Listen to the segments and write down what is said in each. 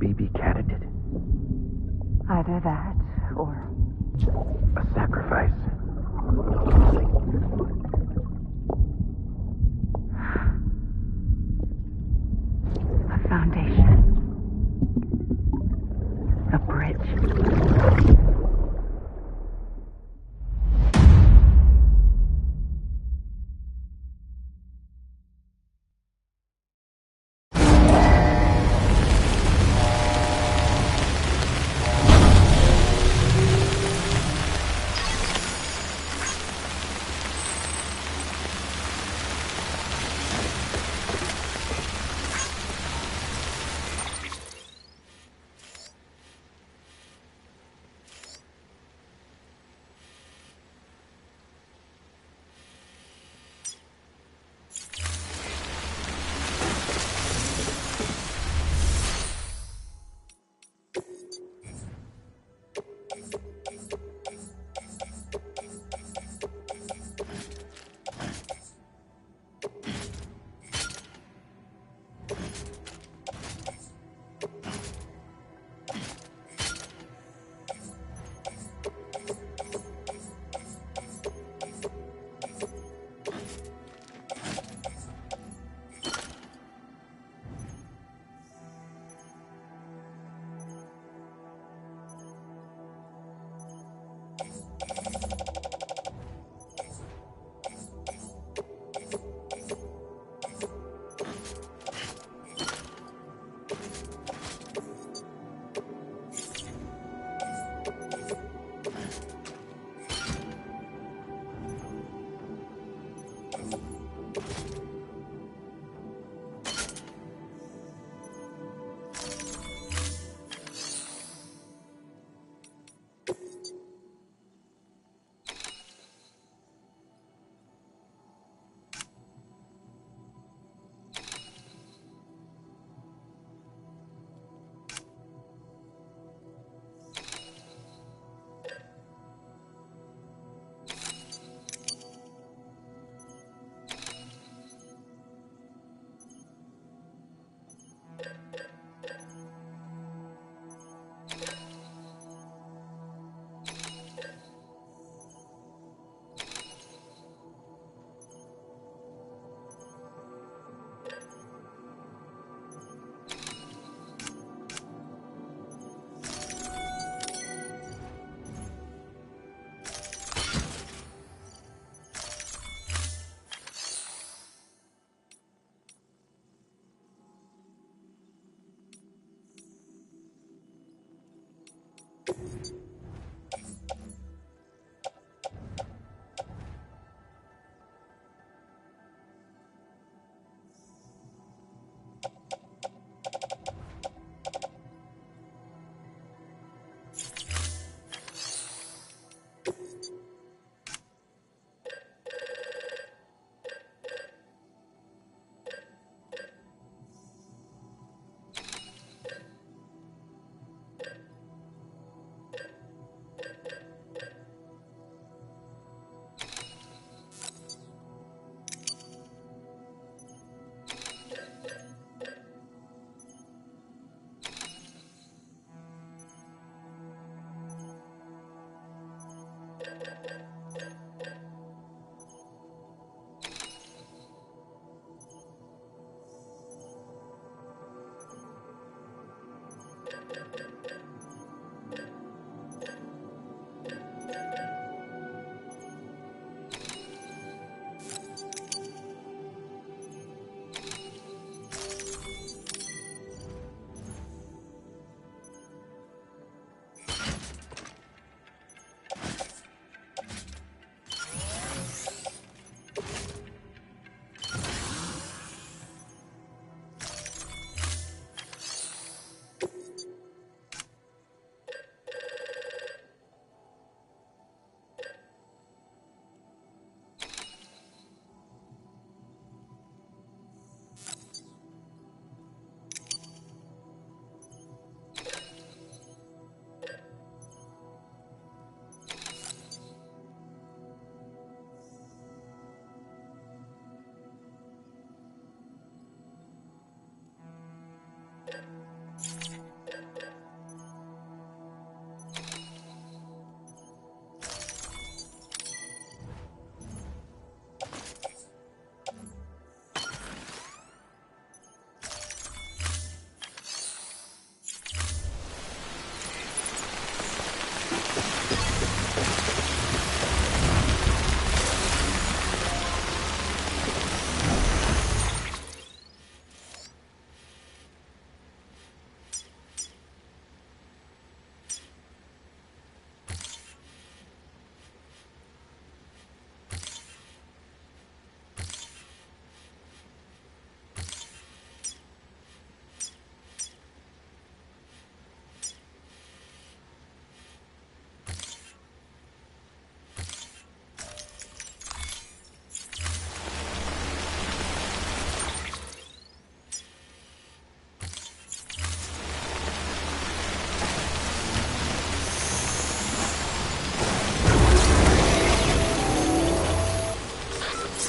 baby candidate? Either that, or... a sacrifice. A foundation. A bridge.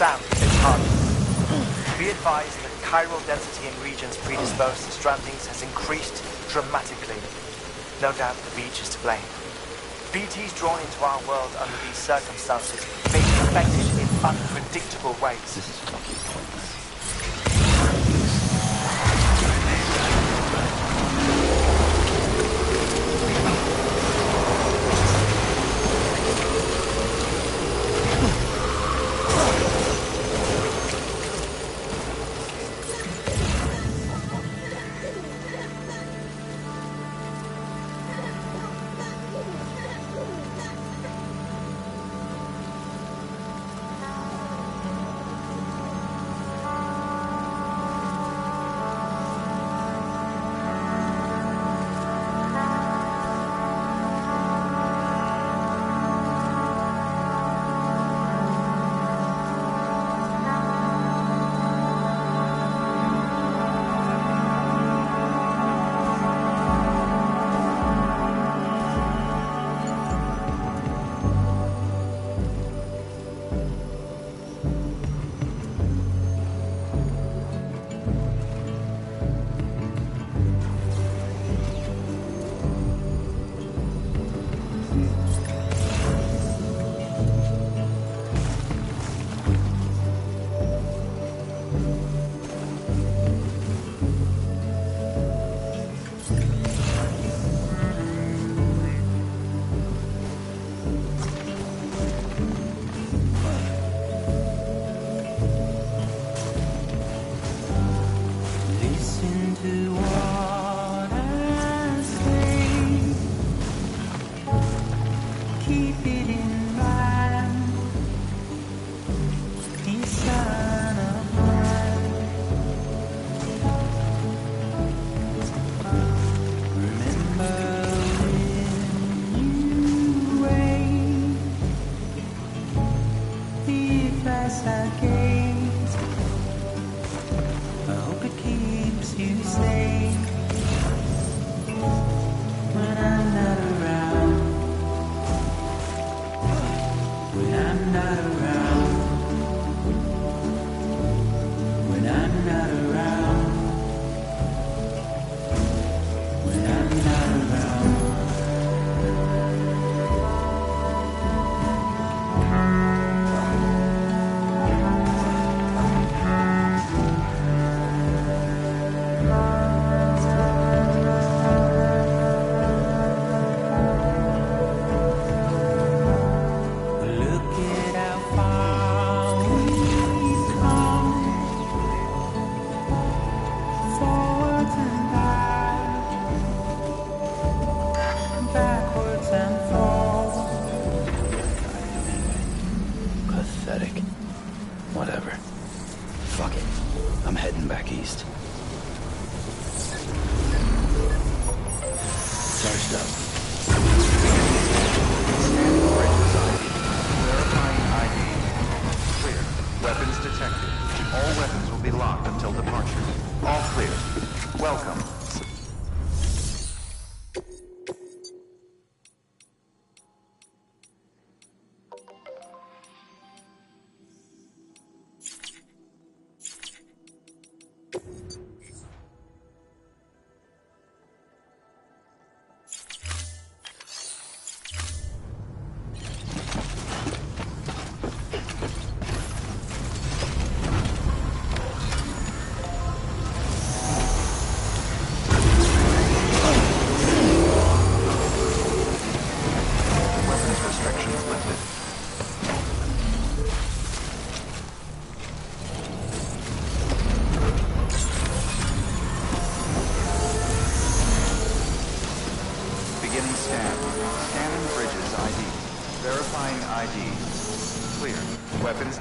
sound hits harder. Be advised that chiral density in regions predisposed to strandings has increased dramatically. No doubt the beach is to blame. BTs drawn into our world under these circumstances may be affected in unpredictable ways. This is fucking pointless. Whatever. Fuck it. I'm heading back east. Charged up. Scanning bridges ID. Verifying ID. Clear. Weapons detected. All weapons will be locked until departure. All clear. Welcome.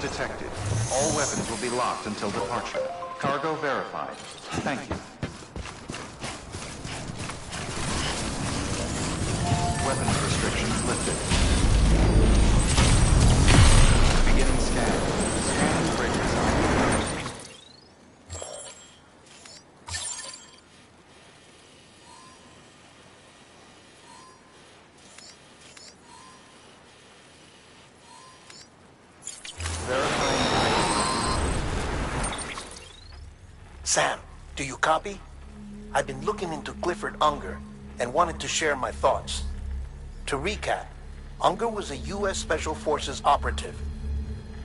Detected. All weapons will be locked until departure. Cargo verified. Thank you. Weapons restrictions lifted. Beginning scan. Scanning bridges ID. Verifying ID. Sam, do you copy? I've been looking into Clifford Unger and wanted to share my thoughts. To recap, Unger was a U.S. Special Forces operative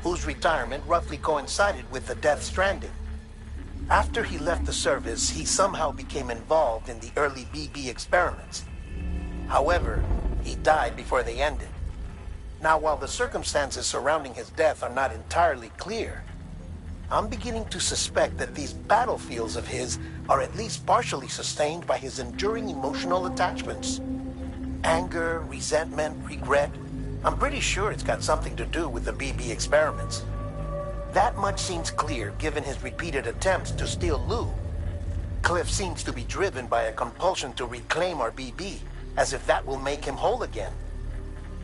whose retirement roughly coincided with the Death Stranding. After he left the service, he somehow became involved in the early BB experiments. However, he died before they ended. Now, while the circumstances surrounding his death are not entirely clear, I'm beginning to suspect that these battlefields of his are at least partially sustained by his enduring emotional attachments. Anger, resentment, regret. I'm pretty sure it's got something to do with the BB experiments. That much seems clear given his repeated attempts to steal Lou. Cliff seems to be driven by a compulsion to reclaim our BB, as if that will make him whole again.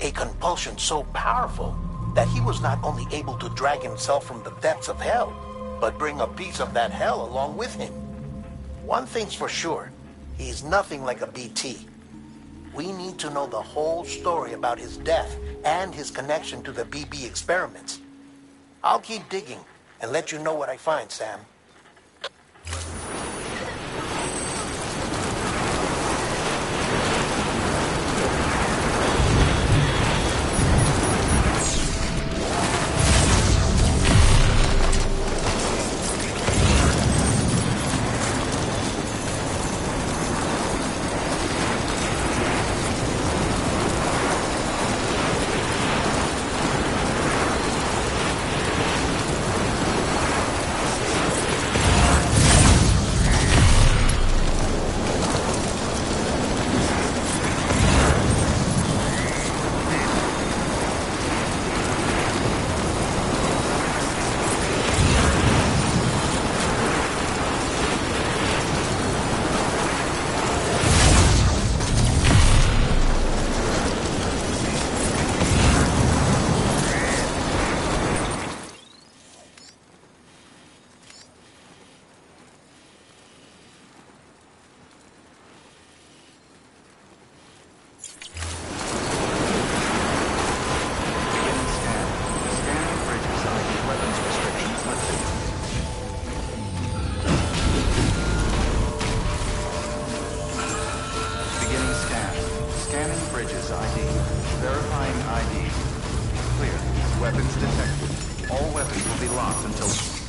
A compulsion so powerful that he was not only able to drag himself from the depths of hell, but bring a piece of that hell along with him. One thing's for sure, he's nothing like a BT. We need to know the whole story about his death and his connection to the BB experiments. I'll keep digging and let you know what I find, Sam. Weapons detected. All weapons will be locked until...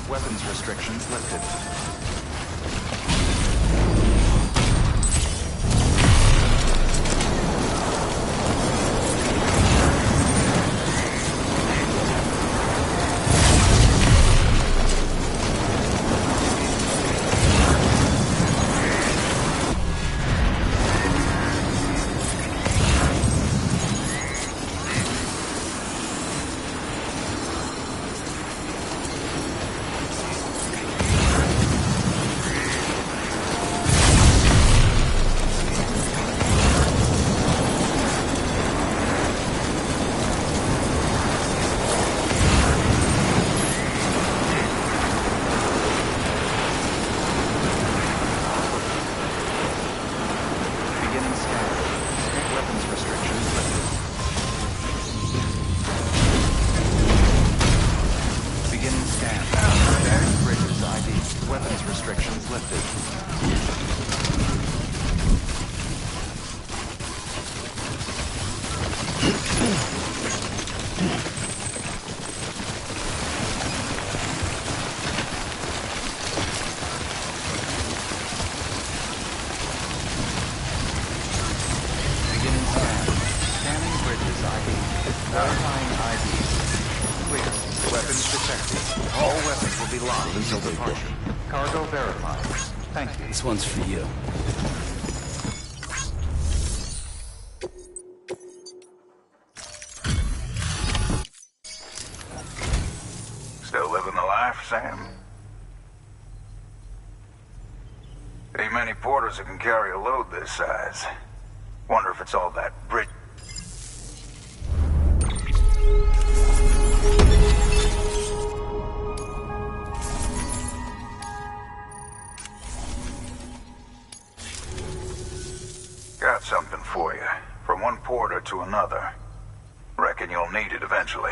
Weapons restrictions lifted. Verifying IDs. Clear. Weapons detected. All weapons will be locked until departure. Cargo verified. Thank you. This one's for you. Still living the life, Sam? Ain't many porters that can carry a load this size. Wonder if it's all that Brit. Got something for you. From one porter to another. Reckon you'll need it eventually.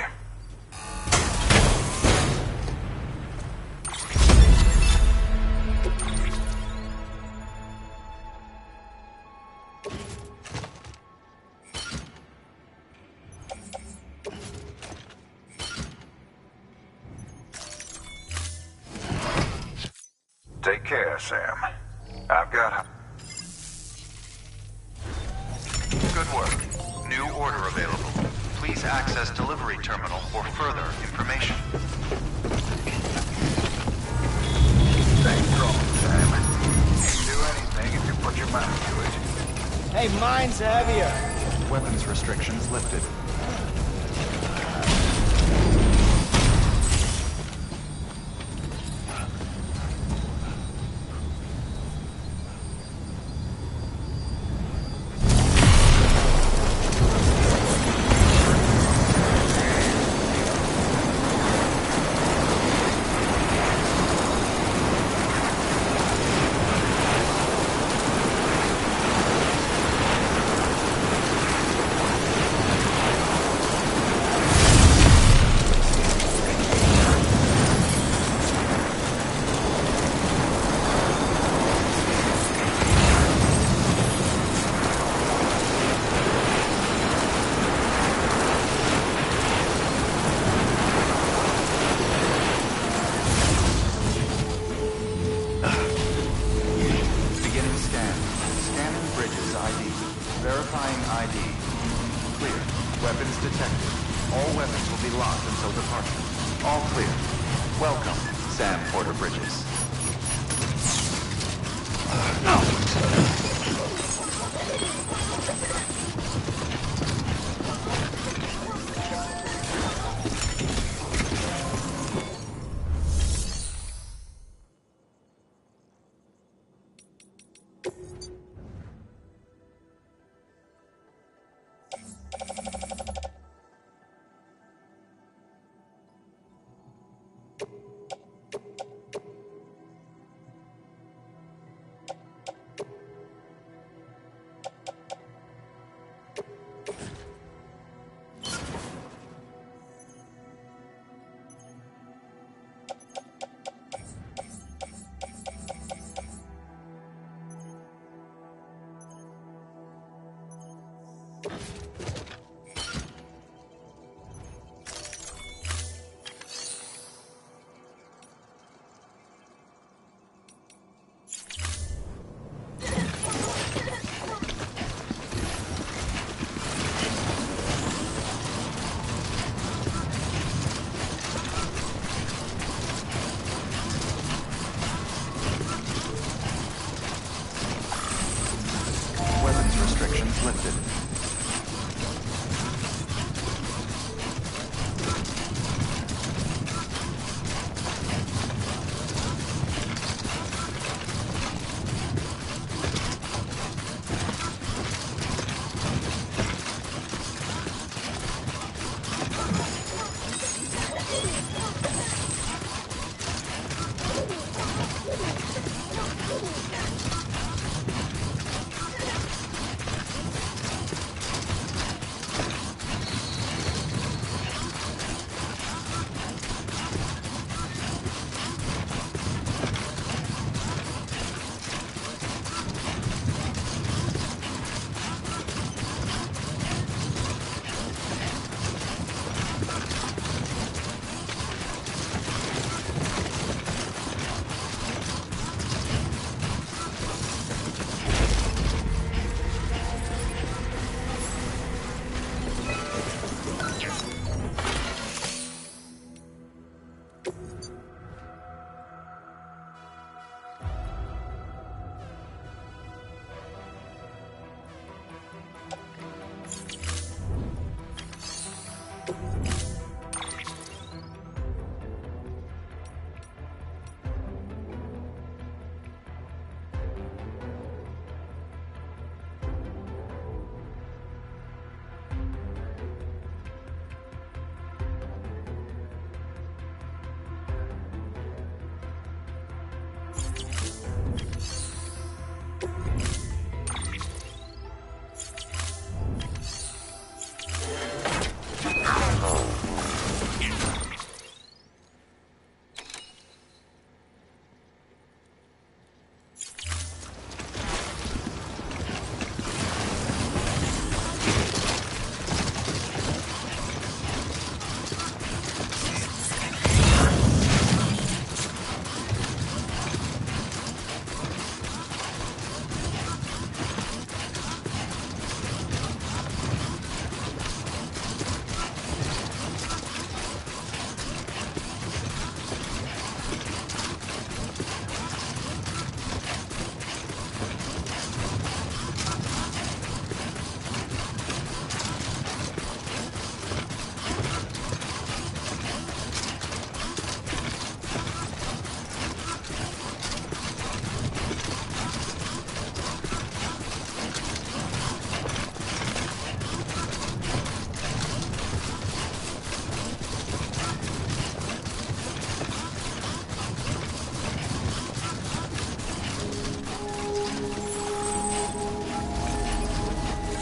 Take care, Sam. I've got... Good work. New order available. Please access delivery terminal for further information. Stay strong, Sam. You can do anything if you put your mind to it. Hey, mine's heavier. Weapons restrictions lifted. Verifying ID. Clear. Weapons detected. All weapons will be locked until departure. All clear. Welcome, Sam Porter Bridges. Restrictions lifted.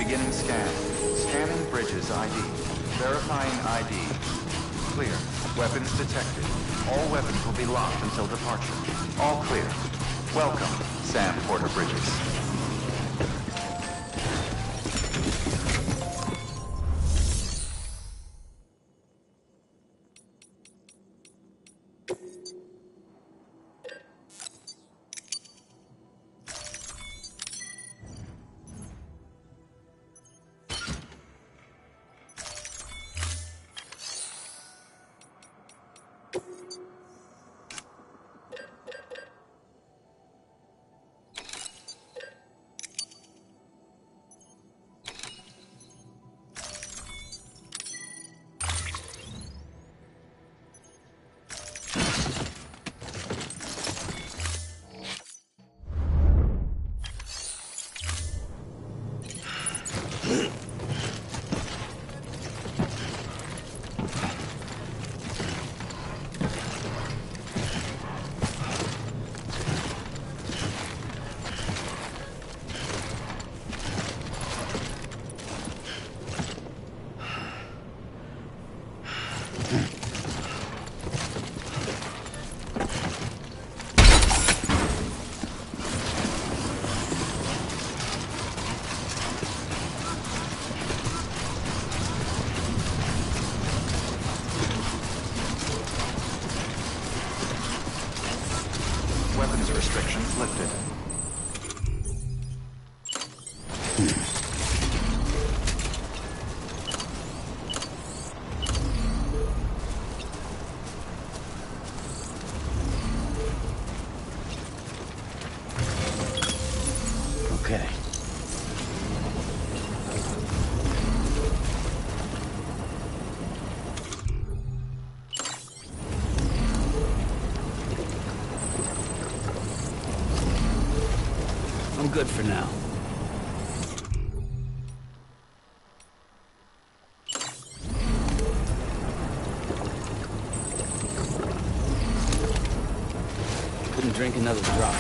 Beginning scan. Scanning bridges ID. Verifying ID. Clear. Weapons detected. All weapons will be locked until departure. All clear. Welcome, Sam Porter Bridges. Weapons restrictions lifted. Okay. I'm good for now. Couldn't drink another drop.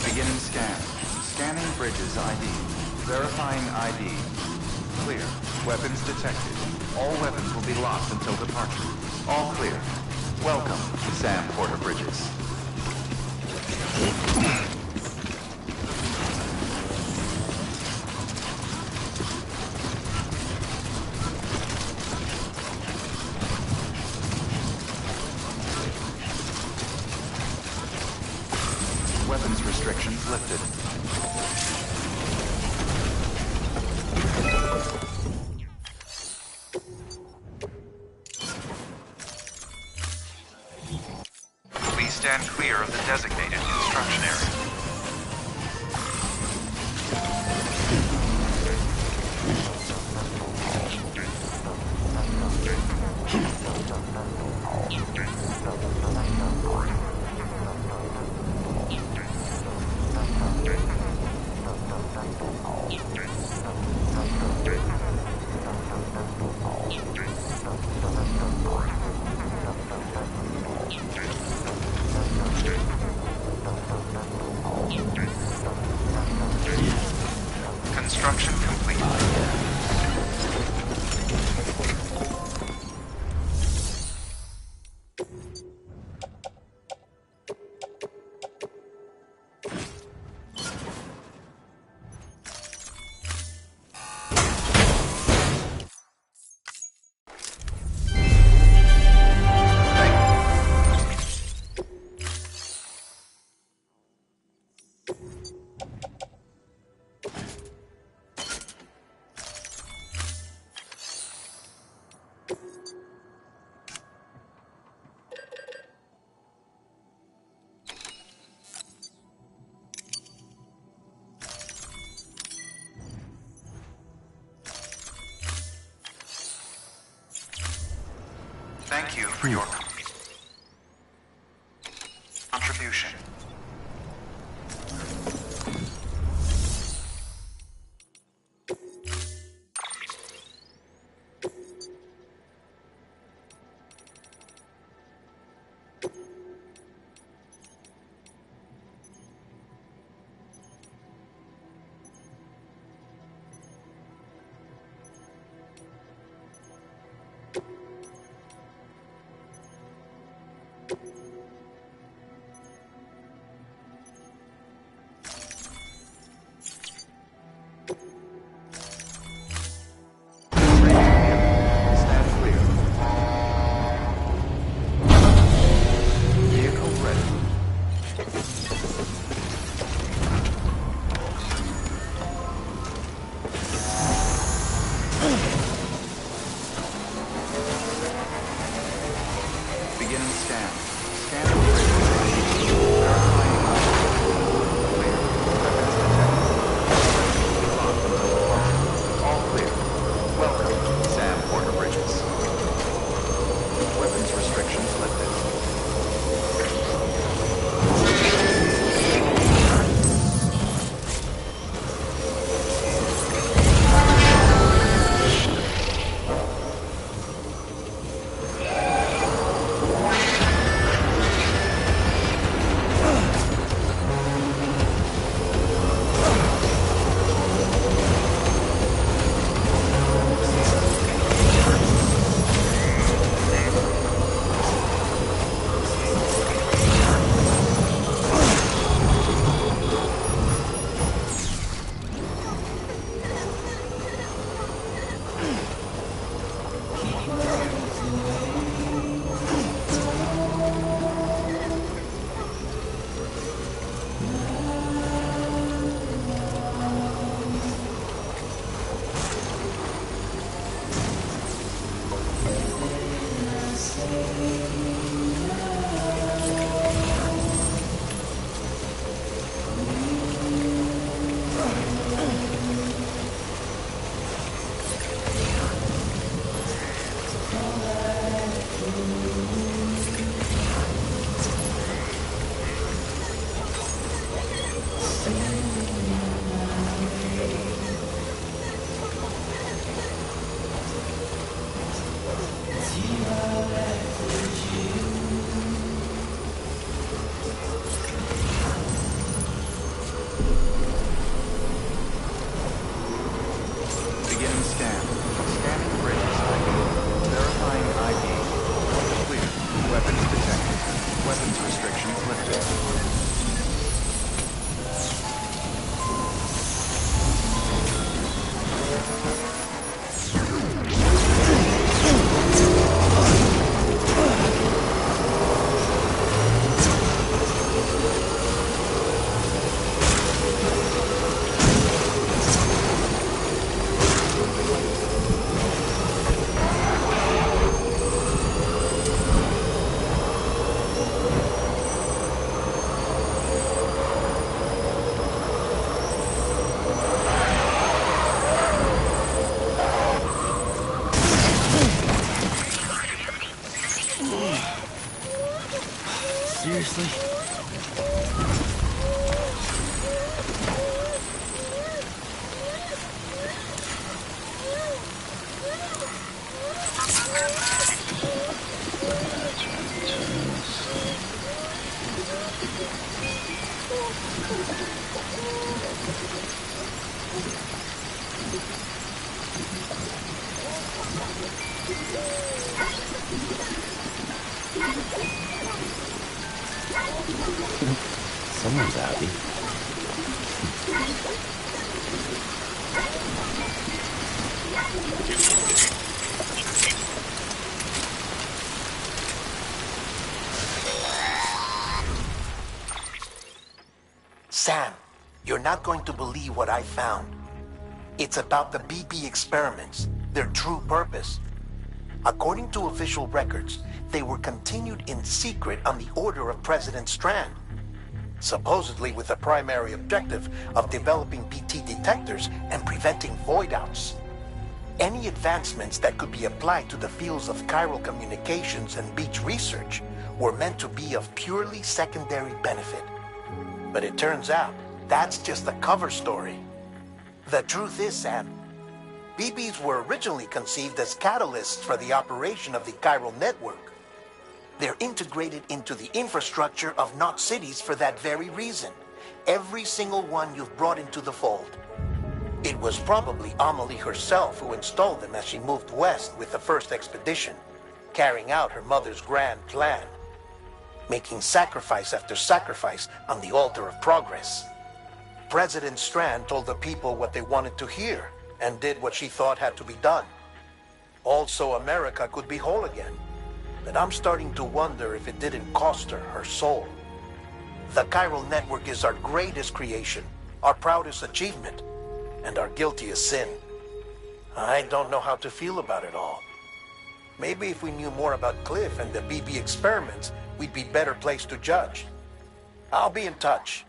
Beginning scan. Scanning bridges ID. Verifying ID. Clear. Weapons detected. All weapons will be locked until departure. All clear. Welcome, Sam Porter Bridges. Weapons restrictions lifted. Please stand clear of the designated construction area. Construction complete. Thank you for your contribution. Stand clear. Vehicle ready. Beginning scan. Scan of bridge. Verifying clear. Weapons detected. Locked until departure. All clear. Welcome, Sam Porter Bridges. Weapons restrictions lifted. Beginning scan. Scanning bridges ID. Verifying ID. Clear. Weapons detected. Weapons restrictions lifted. Seriously? Someone's happy. Sam, you're not going to believe what I found. It's about the BP experiments, their true purpose. According to official records, they were continued in secret on the order of President Strand, supposedly with the primary objective of developing BT detectors and preventing void-outs. Any advancements that could be applied to the fields of chiral communications and beach research were meant to be of purely secondary benefit. But it turns out, that's just a cover story. The truth is, Sam, BBs were originally conceived as catalysts for the operation of the chiral network. They're integrated into the infrastructure of Knot cities for that very reason. Every single one you've brought into the fold. It was probably Amelie herself who installed them as she moved west with the first expedition, carrying out her mother's grand plan, making sacrifice after sacrifice on the altar of progress. President Strand told the people what they wanted to hear and did what she thought had to be done. Also, America could be whole again. But I'm starting to wonder if it didn't cost her her soul. The chiral network is our greatest creation, our proudest achievement, and our guiltiest sin. I don't know how to feel about it all. Maybe if we knew more about Cliff and the BB experiments, we'd be better placed to judge. I'll be in touch.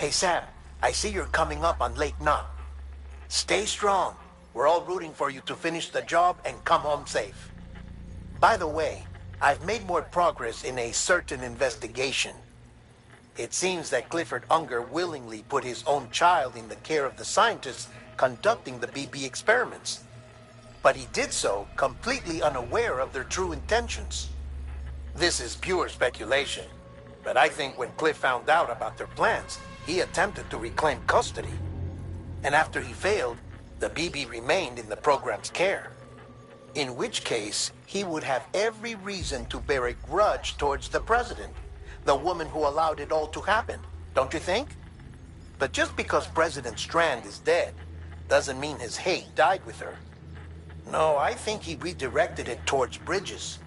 Hey, Sam, I see you're coming up on Lake Knot. Stay strong. We're all rooting for you to finish the job and come home safe. By the way, I've made more progress in a certain investigation. It seems that Clifford Unger willingly put his own child in the care of the scientists conducting the BB experiments. But he did so completely unaware of their true intentions. This is pure speculation, but I think when Cliff found out about their plans, he attempted to reclaim custody. And after he failed, the BB remained in the program's care. In which case, he would have every reason to bear a grudge towards the president, the woman who allowed it all to happen, don't you think? But just because President Strand is dead, doesn't mean his hate died with her. No, I think he redirected it towards Bridges.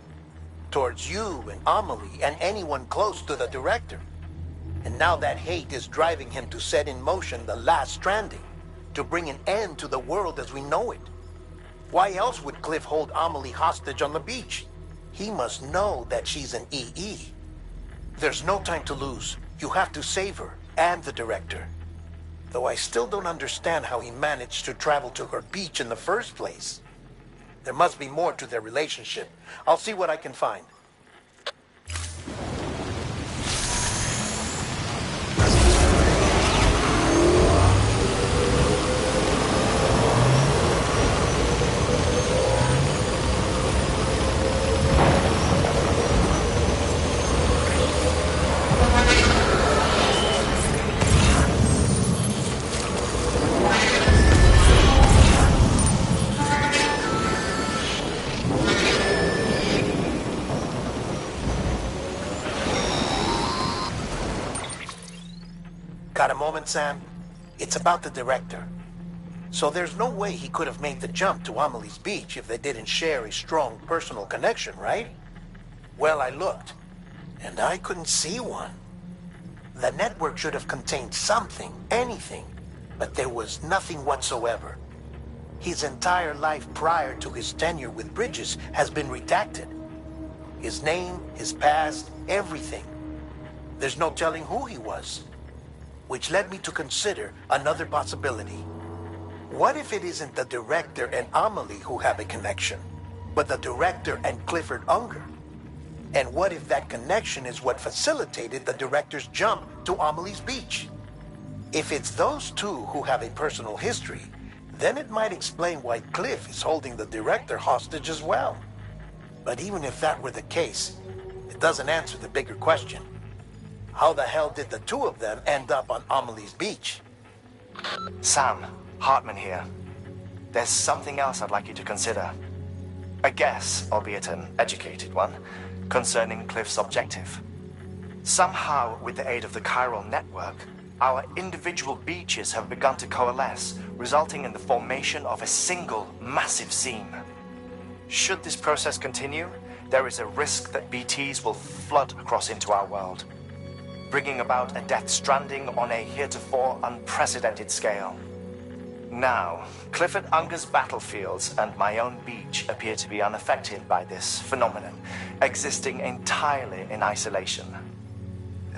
Towards you and Amelie and anyone close to the director. And now that hate is driving him to set in motion the last Stranding, to bring an end to the world as we know it. Why else would Cliff hold Amelie hostage on the beach? He must know that she's an EE. There's no time to lose. You have to save her and the director. Though I still don't understand how he managed to travel to her beach in the first place. There must be more to their relationship. I'll see what I can find. Got a moment, Sam? It's about the director. So there's no way he could have made the jump to Amelie's beach if they didn't share a strong personal connection, right? Well, I looked, and I couldn't see one. The network should have contained something, anything, but there was nothing whatsoever. His entire life prior to his tenure with Bridges has been redacted. His name, his past, everything. There's no telling who he was. Which led me to consider another possibility. What if it isn't the director and Amelie who have a connection, but the director and Clifford Unger? And what if that connection is what facilitated the director's jump to Amelie's beach? If it's those two who have a personal history, then it might explain why Cliff is holding the director hostage as well. But even if that were the case, it doesn't answer the bigger question. How the hell did the two of them end up on Amelie's beach? Sam, Hartman here. There's something else I'd like you to consider. A guess, albeit an educated one, concerning Cliff's objective. Somehow, with the aid of the chiral network, our individual beaches have begun to coalesce, resulting in the formation of a single massive seam. Should this process continue, there is a risk that BTs will flood across into our world, bringing about a death stranding on a heretofore unprecedented scale. Now, Clifford Unger's battlefields and my own beach appear to be unaffected by this phenomenon, existing entirely in isolation.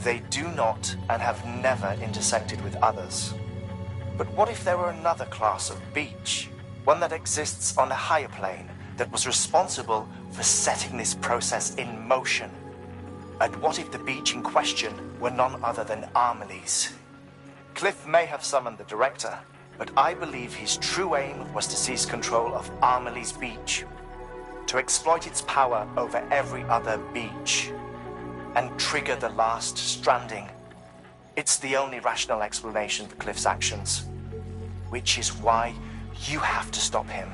They do not and have never intersected with others. But what if there were another class of beach, one that exists on a higher plane, that was responsible for setting this process in motion? And what if the beach in question were none other than Amelie's? Cliff may have summoned the director, but I believe his true aim was to seize control of Amelie's beach, to exploit its power over every other beach, and trigger the last stranding. It's the only rational explanation for Cliff's actions, which is why you have to stop him.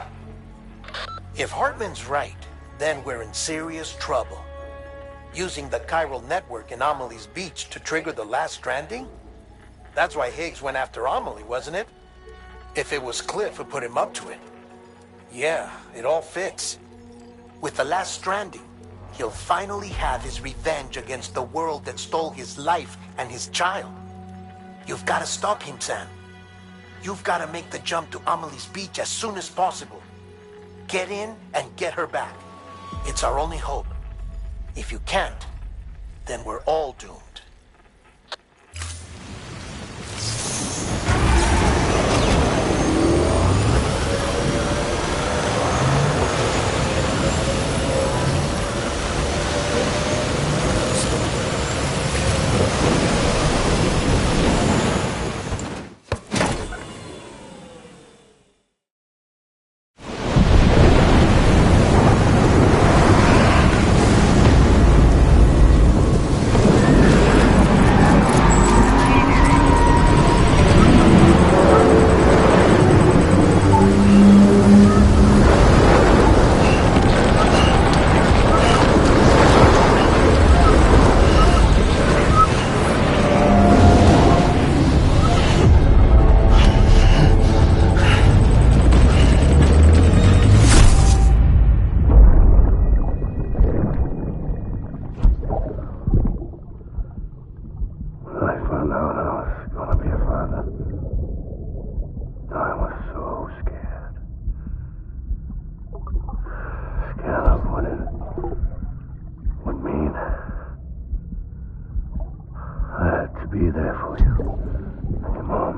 If Hartman's right, then we're in serious trouble. Using the chiral network in Amelie's beach to trigger the last stranding? That's why Higgs went after Amelie, wasn't it? If it was Cliff who put him up to it. Yeah, it all fits. With the last stranding, he'll finally have his revenge against the world that stole his life and his child. You've got to stop him, Sam. You've got to make the jump to Amelie's beach as soon as possible. Get in and get her back. It's our only hope. If you can't, then we're all doomed. be there for you. And your mom.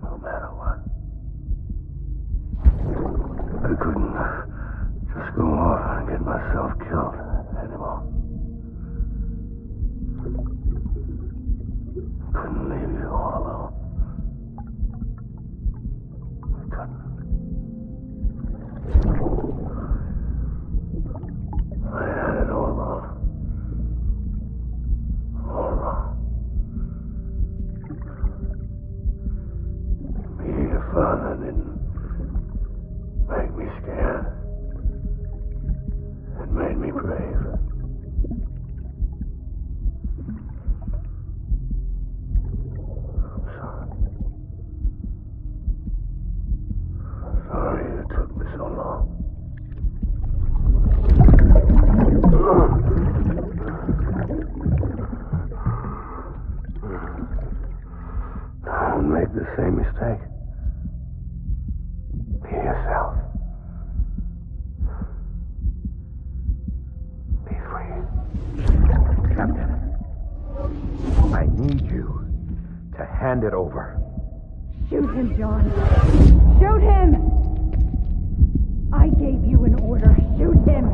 No matter what. I couldn't just go off and get myself killed anymore. Couldn't leave you all alone. I couldn't. I had it all wrong. All wrong. Being a father didn't make me scared. It made me brave. I'm sorry. I'm sorry it took me so long. Don't make the same mistake. Be yourself. Be free. Captain, I need you to hand it over. Shoot him, John. Shoot him! I gave you an order. Shoot him!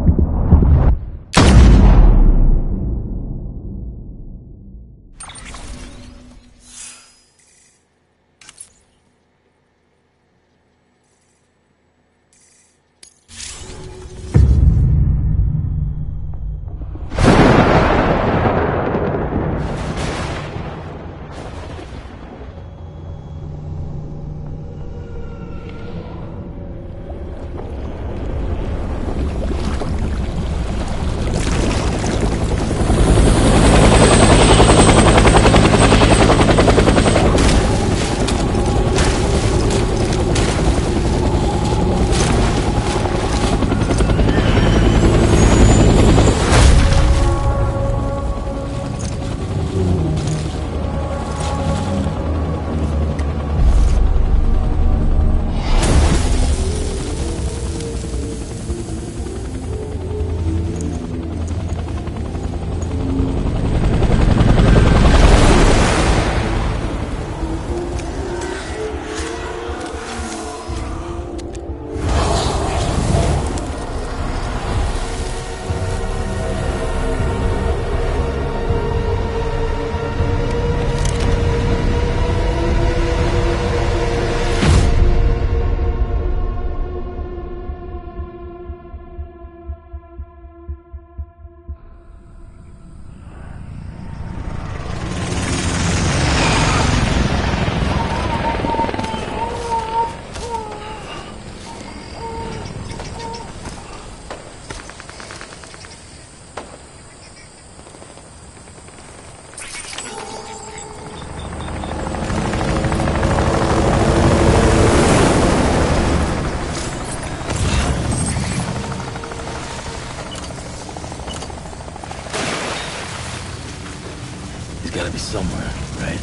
He's gotta be somewhere, right?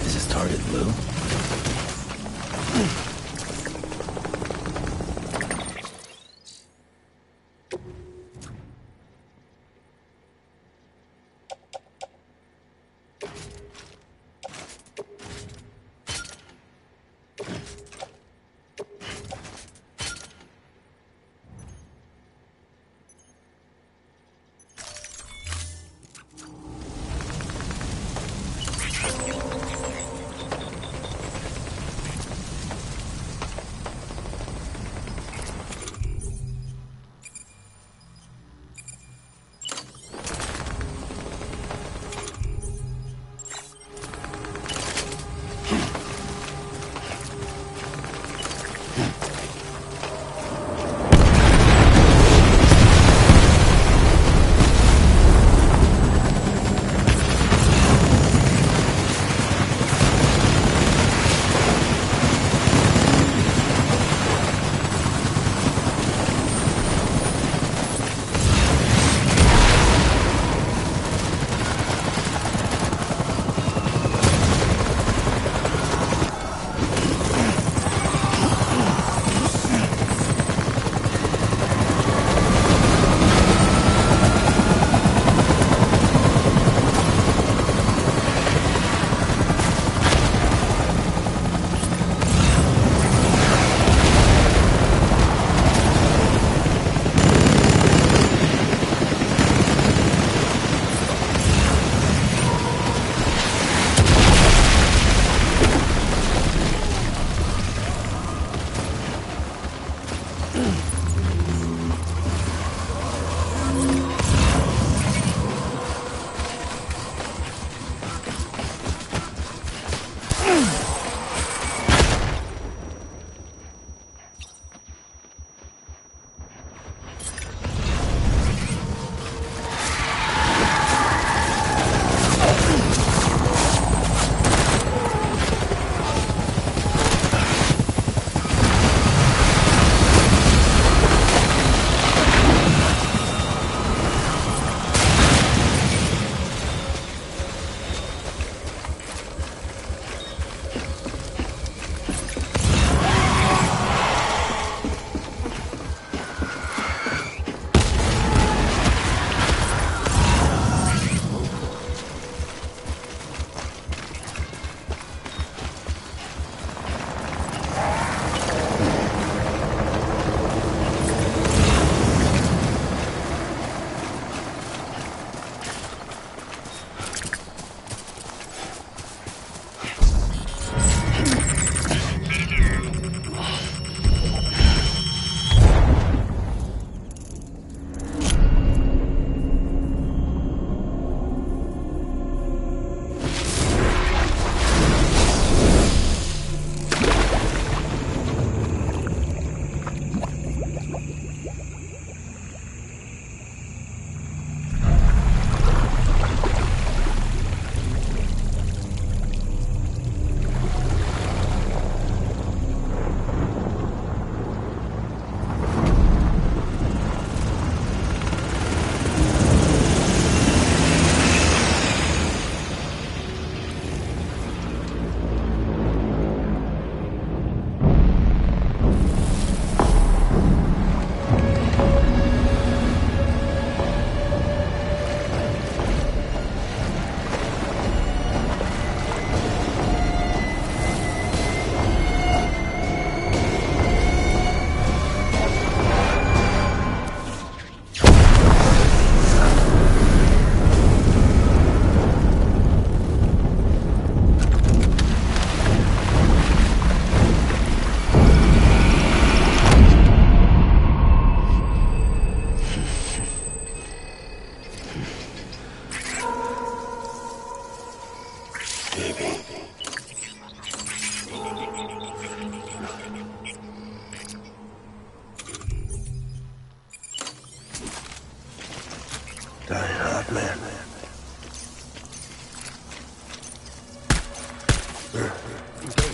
Is his target blue?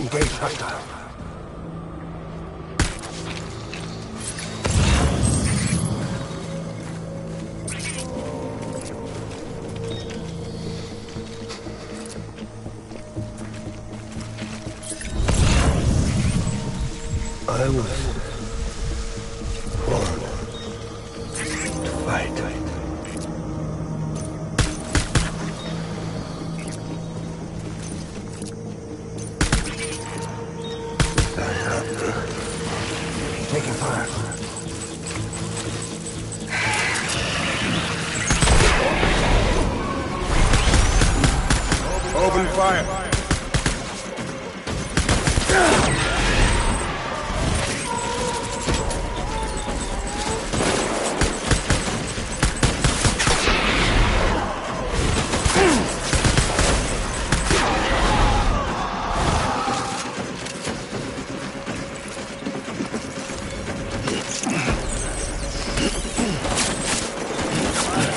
Engage hostile. I was born to fight. Taking fire. Open fire.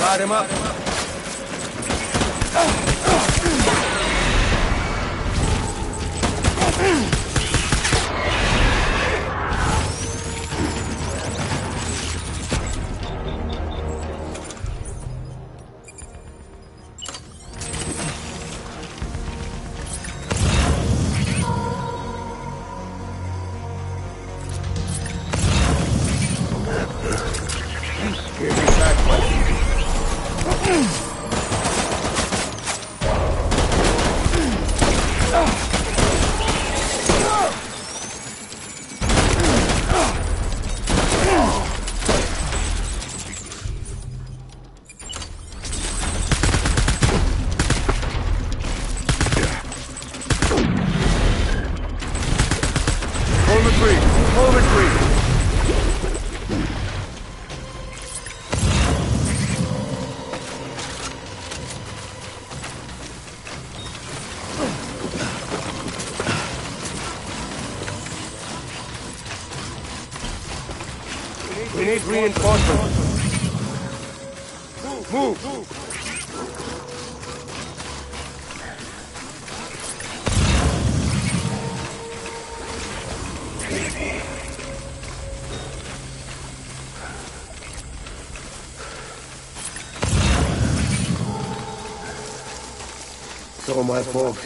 Light him up. We need reinforcements. Move! So my folks.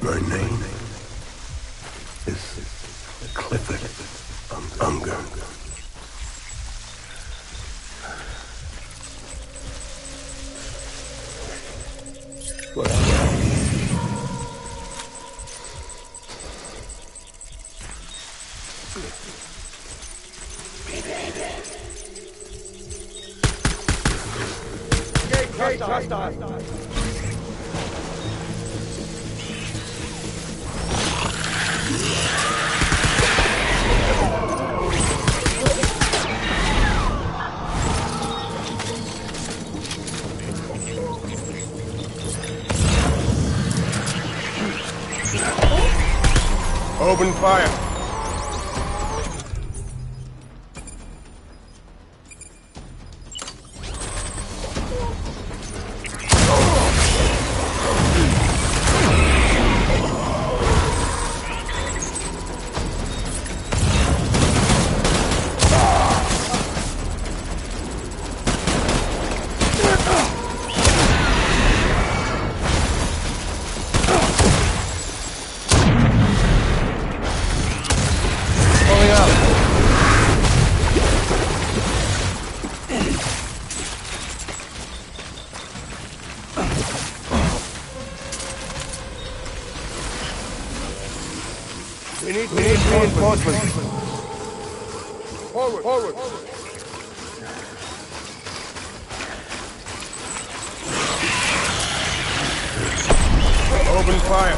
My name is Clifford Unger. Trust us. Open fire. We need reinforcements. Forward. Open fire.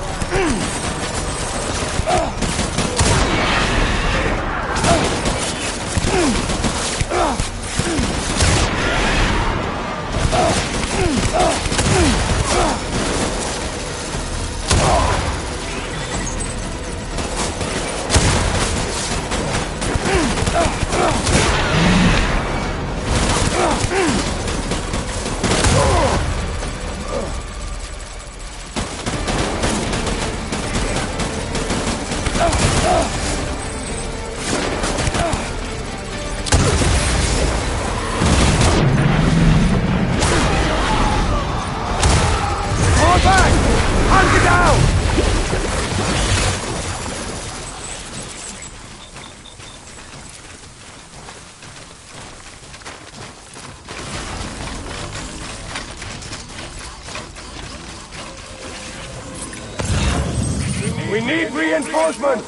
We need reinforcements!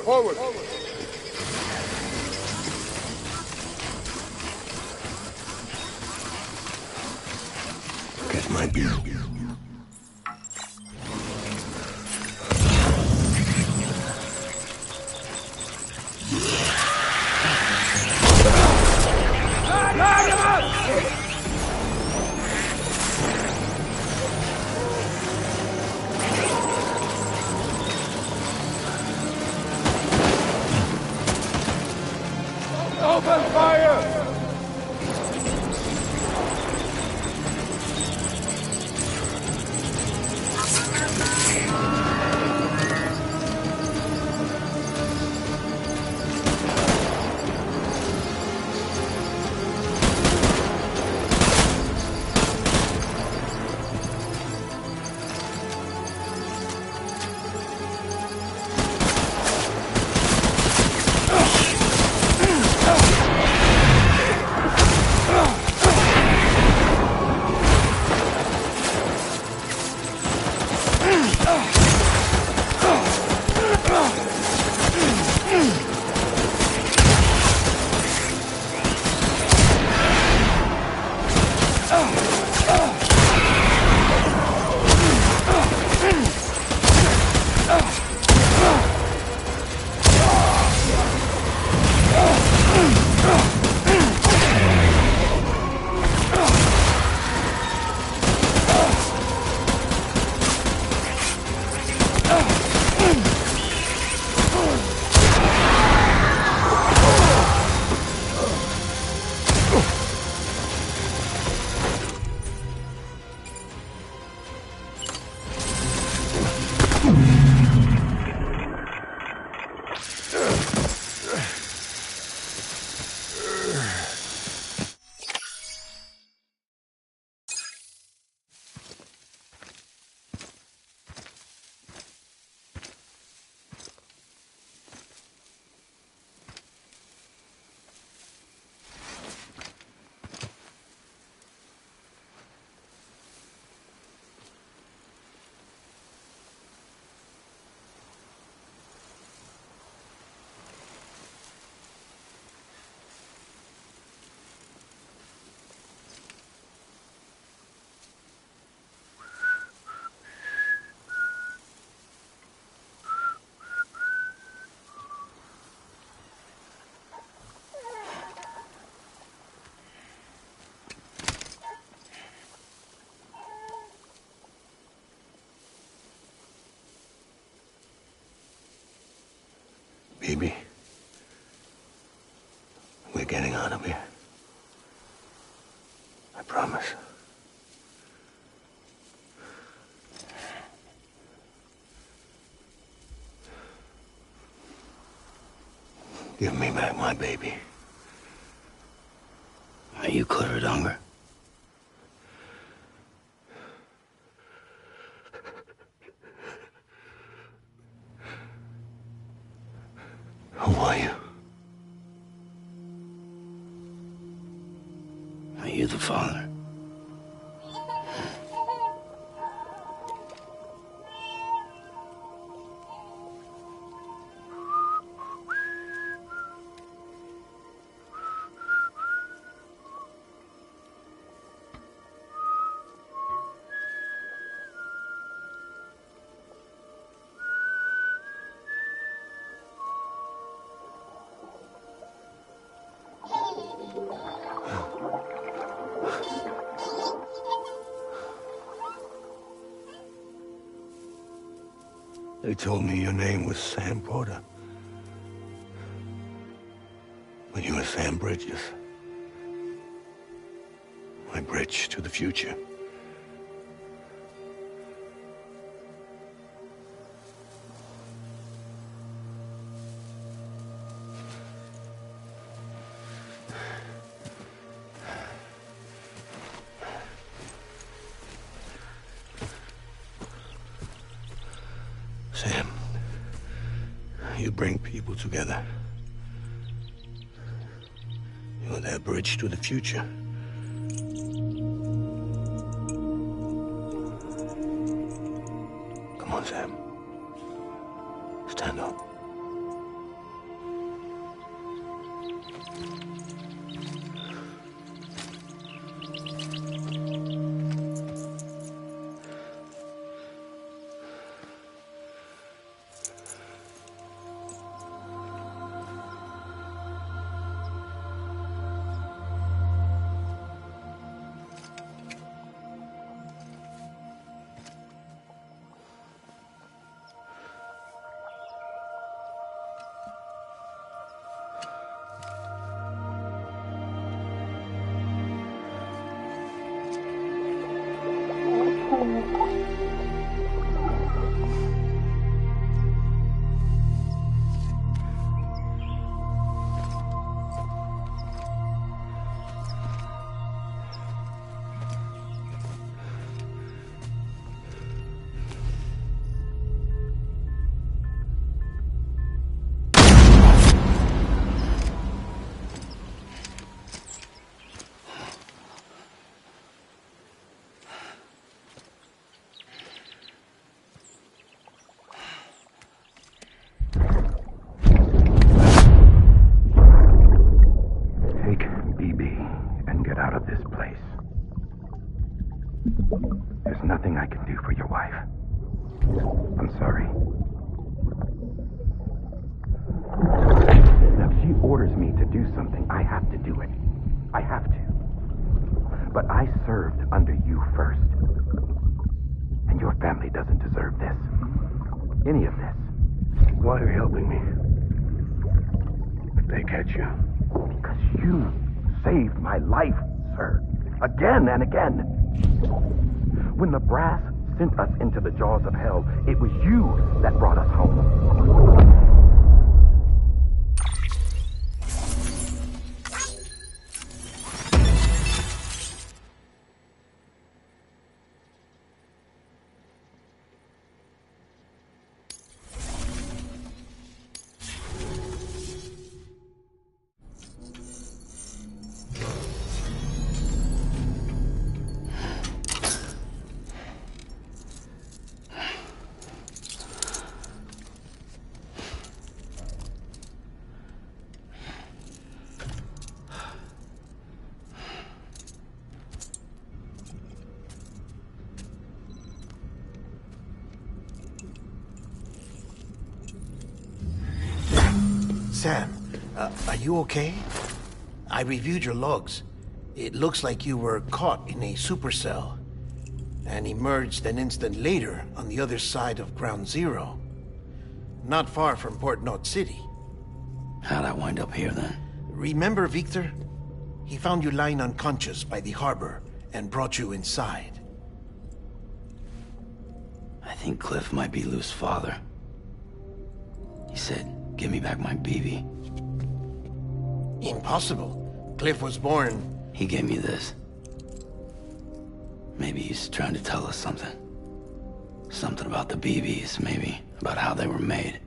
Forward! Get my beer. Open fire! getting out of here. I promise. Give me back my baby. Are you cleared, Unger? Who are you? Are you the father? They told me your name was Sam Porter. But you were Sam Bridges. My bridge to the future. Sam, you bring people together. You're their bridge to the future. Come on, Sam. Stand up. There's nothing I can do for your wife. I'm sorry. Now, if she orders me to do something, I have to do it. I have to. But I served under you first. And your family doesn't deserve this. Any of this. Why are you helping me? If they catch you. Because you saved my life, sir. Again and again. When the brass sent us into the jaws of hell, it was you that brought us home. Sam, are you okay? I reviewed your logs. It looks like you were caught in a supercell and emerged an instant later on the other side of Ground Zero. Not far from Port Knot City. How'd I wind up here then? Remember Victor? He found you lying unconscious by the harbor and brought you inside. I think Cliff might be Lou's father. He said, give me back my BB. Impossible. Cliff was born... He gave me this. Maybe he's trying to tell us something. Something about the BBs, maybe. About how they were made.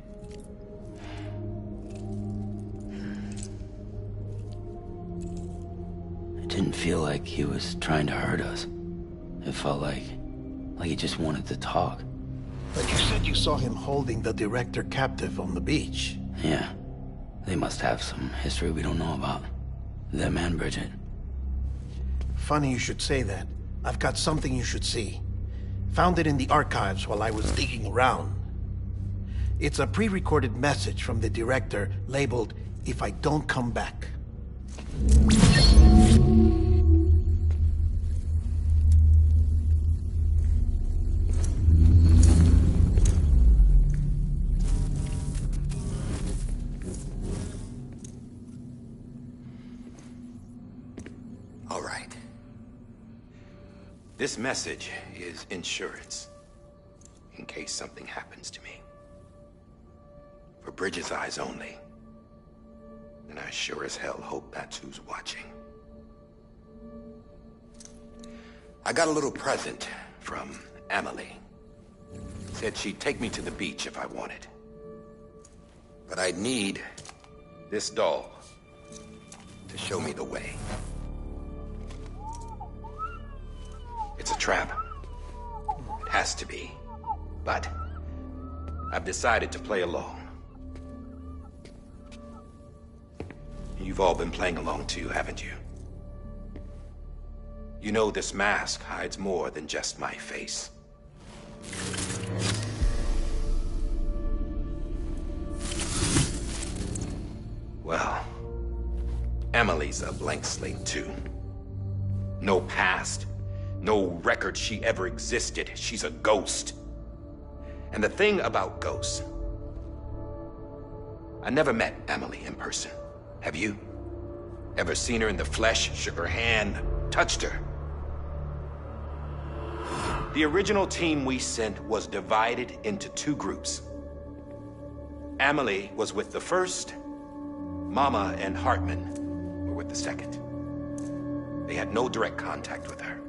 It didn't feel like he was trying to hurt us. It felt like he just wanted to talk. But you said you saw him holding the director captive on the beach. Yeah. They must have some history we don't know about. Them and Bridget. Funny you should say that. I've got something you should see. Found it in the archives while I was digging around. It's a pre-recorded message from the director labeled, "If I don't come back." All right. This message is insurance, in case something happens to me. For Bridget's eyes only. And I sure as hell hope that's who's watching. I got a little present from Emily. Said she'd take me to the beach if I wanted. But I'd need this doll to show me the way. It's a trap. It has to be. But I've decided to play along. You've all been playing along too, haven't you? You know this mask hides more than just my face. Well, Emily's a blank slate too. No past. No record she ever existed. She's a ghost. And the thing about ghosts... I never met Emily in person. Have you? Ever seen her in the flesh, shook her hand, touched her? The original team we sent was divided into two groups. Emily was with the first. Mama and Hartman were with the second. They had no direct contact with her.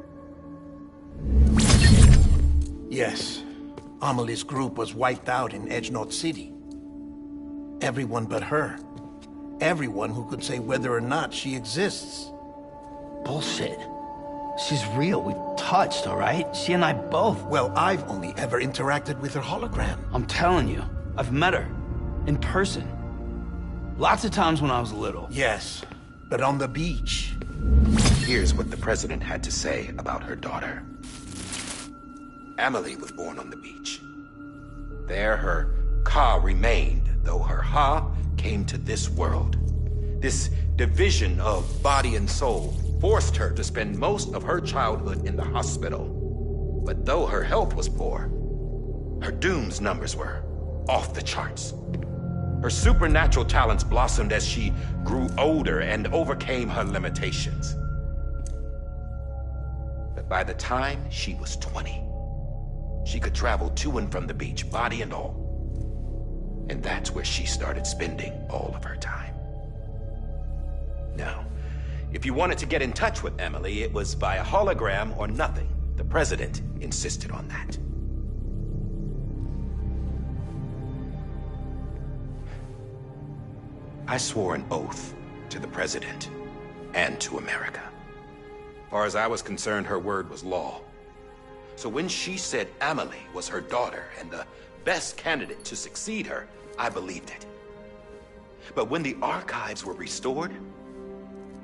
Yes. Amelie's group was wiped out in Edge North City. Everyone but her. Everyone who could say whether or not she exists. Bullshit. She's real. We've touched, all right? She and I both. Well, I've only ever interacted with her hologram. I'm telling you, I've met her. In person. Lots of times when I was little. Yes, but on the beach. Here's what the president had to say about her daughter. Emily was born on the beach. There her Ka remained, though her Ha came to this world. This division of body and soul forced her to spend most of her childhood in the hospital. But though her health was poor, her Doom's numbers were off the charts. Her supernatural talents blossomed as she grew older and overcame her limitations. But by the time she was 20, she could travel to and from the beach, body and all. And that's where she started spending all of her time. Now, if you wanted to get in touch with Emily, it was via hologram or nothing. The president insisted on that. I swore an oath to the president and to America. As far as I was concerned, her word was law. So when she said Emily was her daughter and the best candidate to succeed her, I believed it. But when the archives were restored,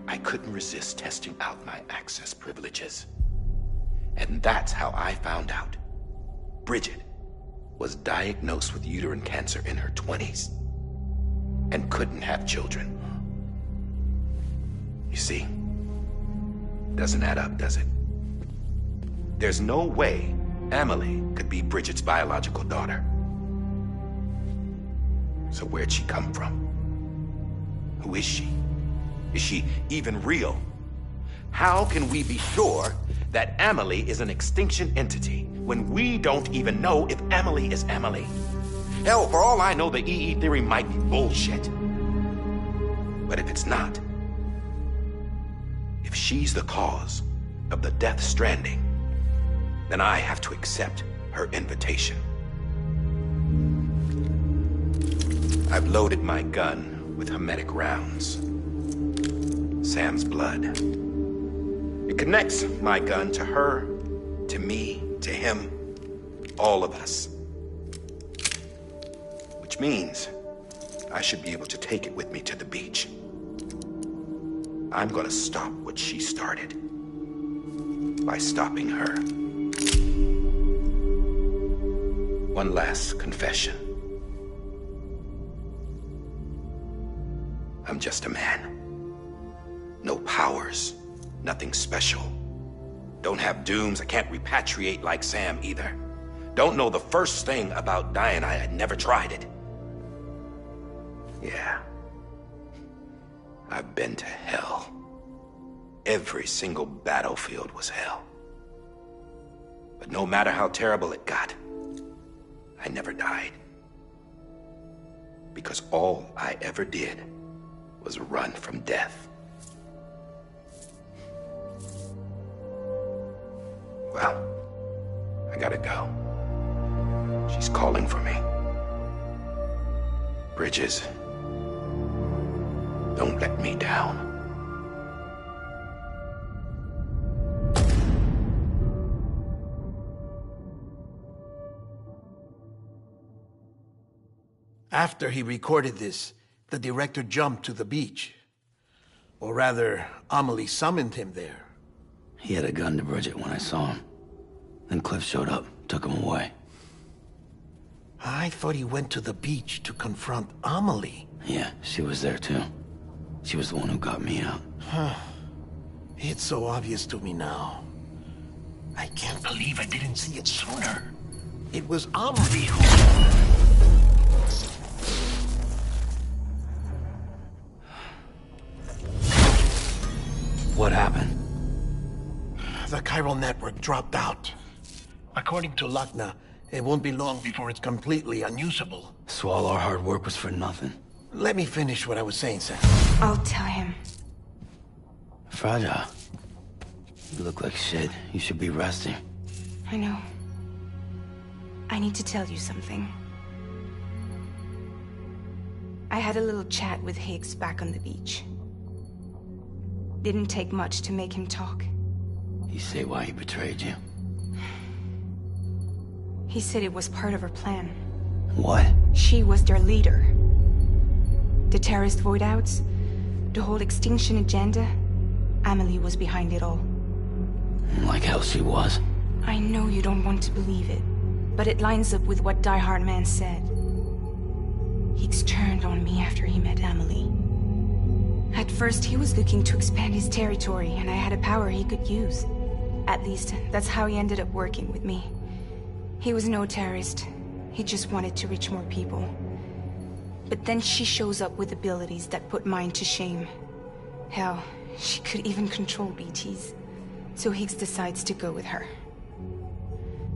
I couldn't resist testing out my access privileges. And that's how I found out Bridget was diagnosed with uterine cancer in her 20s and couldn't have children. You see, doesn't add up, does it? There's no way Emily could be Bridget's biological daughter. So where'd she come from? Who is she? Is she even real? How can we be sure that Amelie is an extinction entity when we don't even know if Amelie is Amelie? Hell, for all I know, the EE theory might be bullshit. But if it's not, if she's the cause of the Death Stranding, then I have to accept her invitation. I've loaded my gun with hermetic rounds. Sam's blood. It connects my gun to her, to me, to him, all of us. Which means I should be able to take it with me to the beach. I'm gonna stop what she started by stopping her. One last confession. I'm just a man. No powers, nothing special. Don't have dooms, I can't repatriate like Sam either. Don't know the first thing about dying, I had never tried it. Yeah. I've been to hell. Every single battlefield was hell. But no matter how terrible it got, I never died. Because all I ever did was run from death. Well, I gotta go. She's calling for me. Bridges, don't let me down. After he recorded this, the director jumped to the beach. Or rather, Amelie summoned him there. He had a gun to Bridget when I saw him. Then Cliff showed up, took him away. I thought he went to the beach to confront Amelie. Yeah, she was there too. She was the one who got me out. It's so obvious to me now. I can't believe I didn't see it sooner. It was Amelie who... What happened? The chiral network dropped out. According to Lachna, it won't be long before it's completely unusable. So all our hard work was for nothing. Let me finish what I was saying, Sam. I'll tell him. Fragile. You look like shit. You should be resting. I know. I need to tell you something. I had a little chat with Higgs back on the beach. Didn't take much to make him talk. You say why he betrayed you? He said it was part of her plan. What? She was their leader. The terrorist void-outs, the whole extinction agenda, Amelie was behind it all. Like hell she was. I know you don't want to believe it, but it lines up with what Die Hard Man said. Higgs turned on me after he met Amelie. At first, he was looking to expand his territory, and I had a power he could use. At least, that's how he ended up working with me. He was no terrorist. He just wanted to reach more people. But then she shows up with abilities that put mine to shame. Hell, she could even control BTs. So Higgs decides to go with her.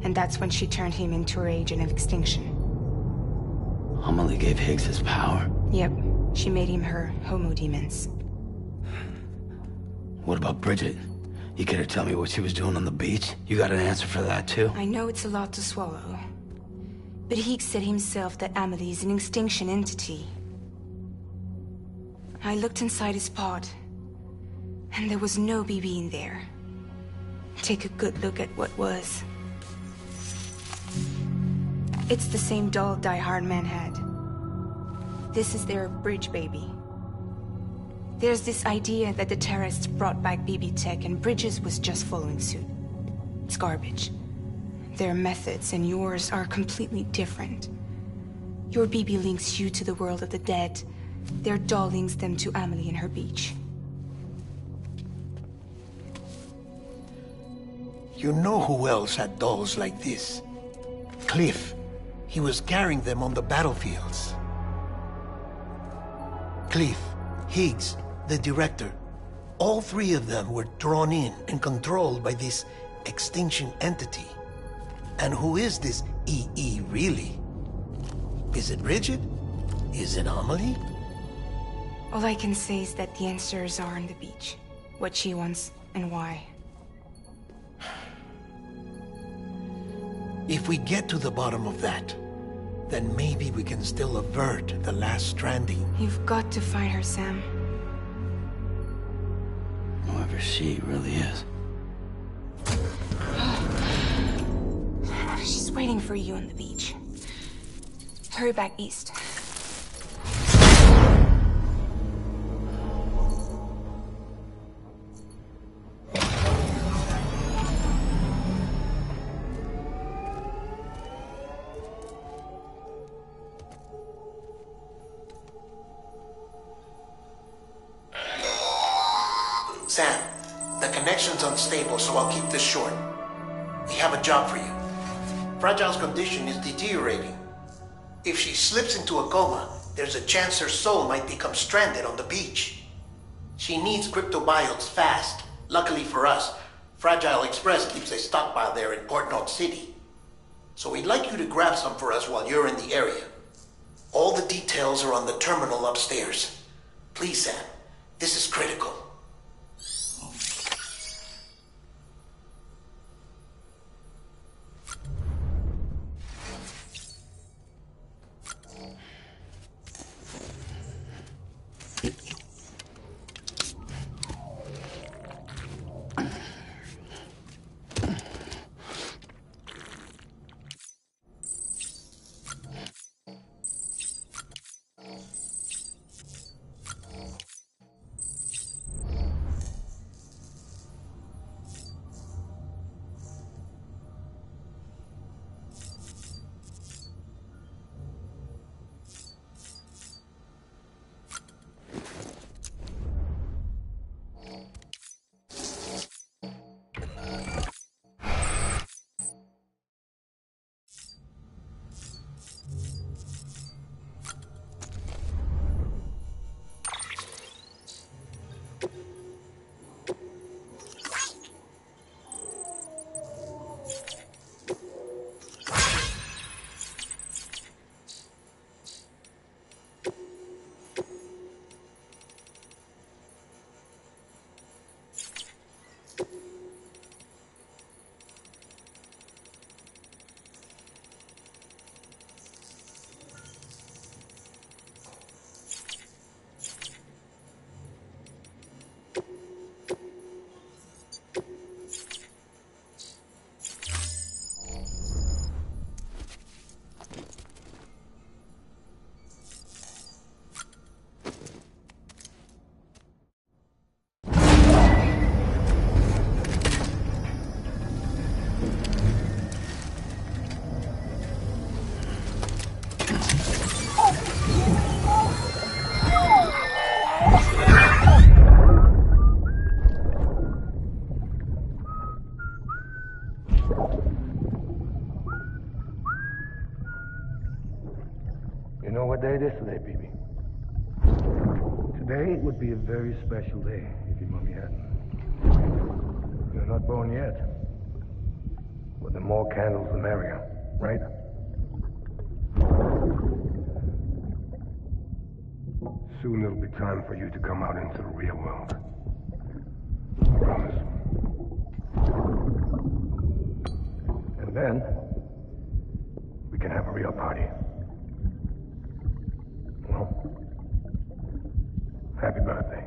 And that's when she turned him into her agent of extinction. Amelie gave Higgs his power? Yep. She made him her homo demons. What about Bridget? You care to tell me what she was doing on the beach? You got an answer for that too? I know it's a lot to swallow. But Higgs said himself that Amelie is an extinction entity. I looked inside his pod, and there was no BB in there. Take a good look at what was. It's the same doll Die Hard Man had. This is their bridge baby. There's this idea that the terrorists brought back BB tech and Bridges was just following suit. It's garbage. Their methods and yours are completely different. Your BB links you to the world of the dead. Their doll links them to Amelie and her beach. You know who else had dolls like this? Cliff. He was carrying them on the battlefields. Cliff, Higgs, the director. All three of them were drawn in and controlled by this extinction entity. And who is this EE really? Is it Bridget? Is it Amelie? All I can say is that the answers are on the beach. What she wants and why. If we get to the bottom of that, then maybe we can still avert the last stranding. You've got to find her, Sam. Whoever she really is. She's waiting for you on the beach. Hurry back east. Sam, the connection's unstable, so I'll keep this short. We have a job for you. Fragile's condition is deteriorating. If she slips into a coma, there's a chance her soul might become stranded on the beach. She needs cryptobiotes fast. Luckily for us, Fragile Express keeps a stockpile there in Port North City. So we'd like you to grab some for us while you're in the area. All the details are on the terminal upstairs. Please, Sam, this is critical. You know what day it is today, BB? Today would be a very special day if your mommy hadn't. You're not born yet. But the more candles, the merrier, right? Soon it'll be time for you to come out into the real world. I promise. And then, we can have a real party. Well, happy birthday.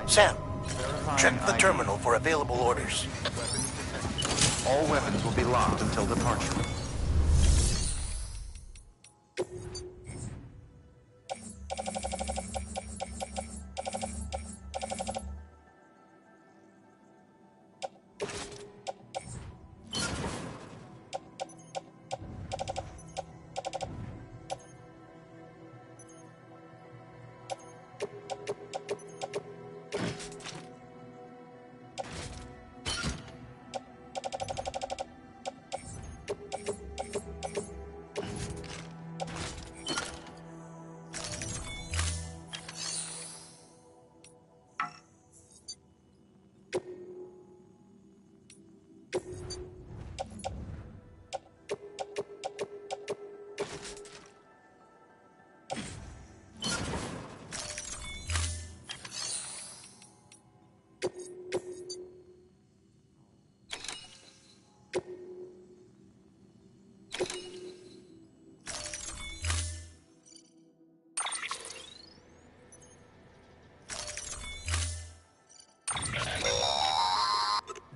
Sam, check the terminal for available orders. All weapons will be locked until departure.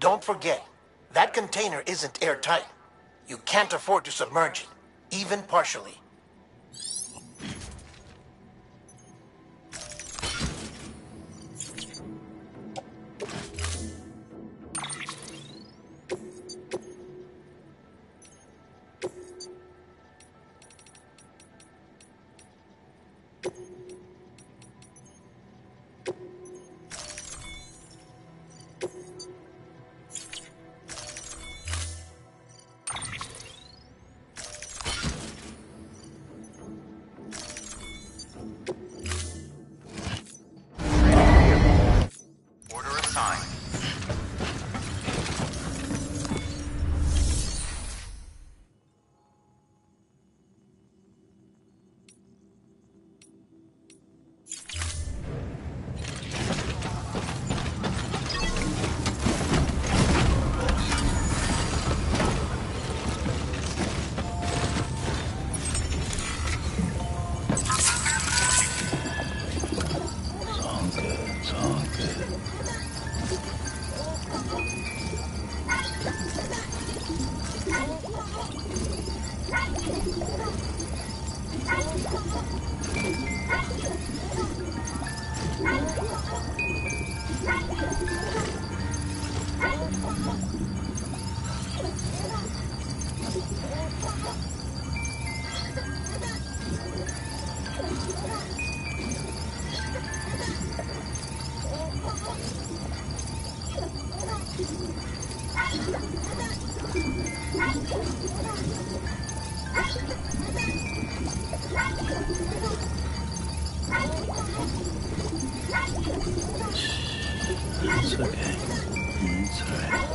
Don't forget, that container isn't airtight. You can't afford to submerge it, even partially. Order assigned. It's all good. It's okay. It's alright.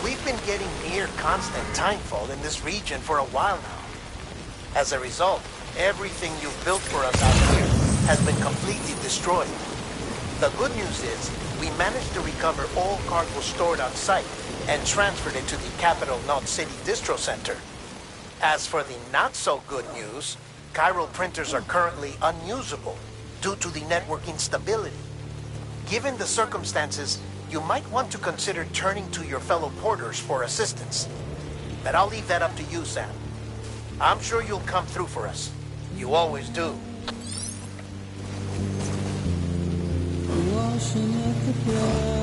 We've been getting near constant timefall in this region for a while now. As a result, everything you've built for us out here has been completely destroyed. The good news is, we managed to recover all cargo stored on site and transferred it to the Capital Knot City Distro Center. As for the not-so-good news, chiral printers are currently unusable due to the network instability. Given the circumstances, you might want to consider turning to your fellow porters for assistance. But I'll leave that up to you, Sam. I'm sure you'll come through for us. You always do. Washing at the blood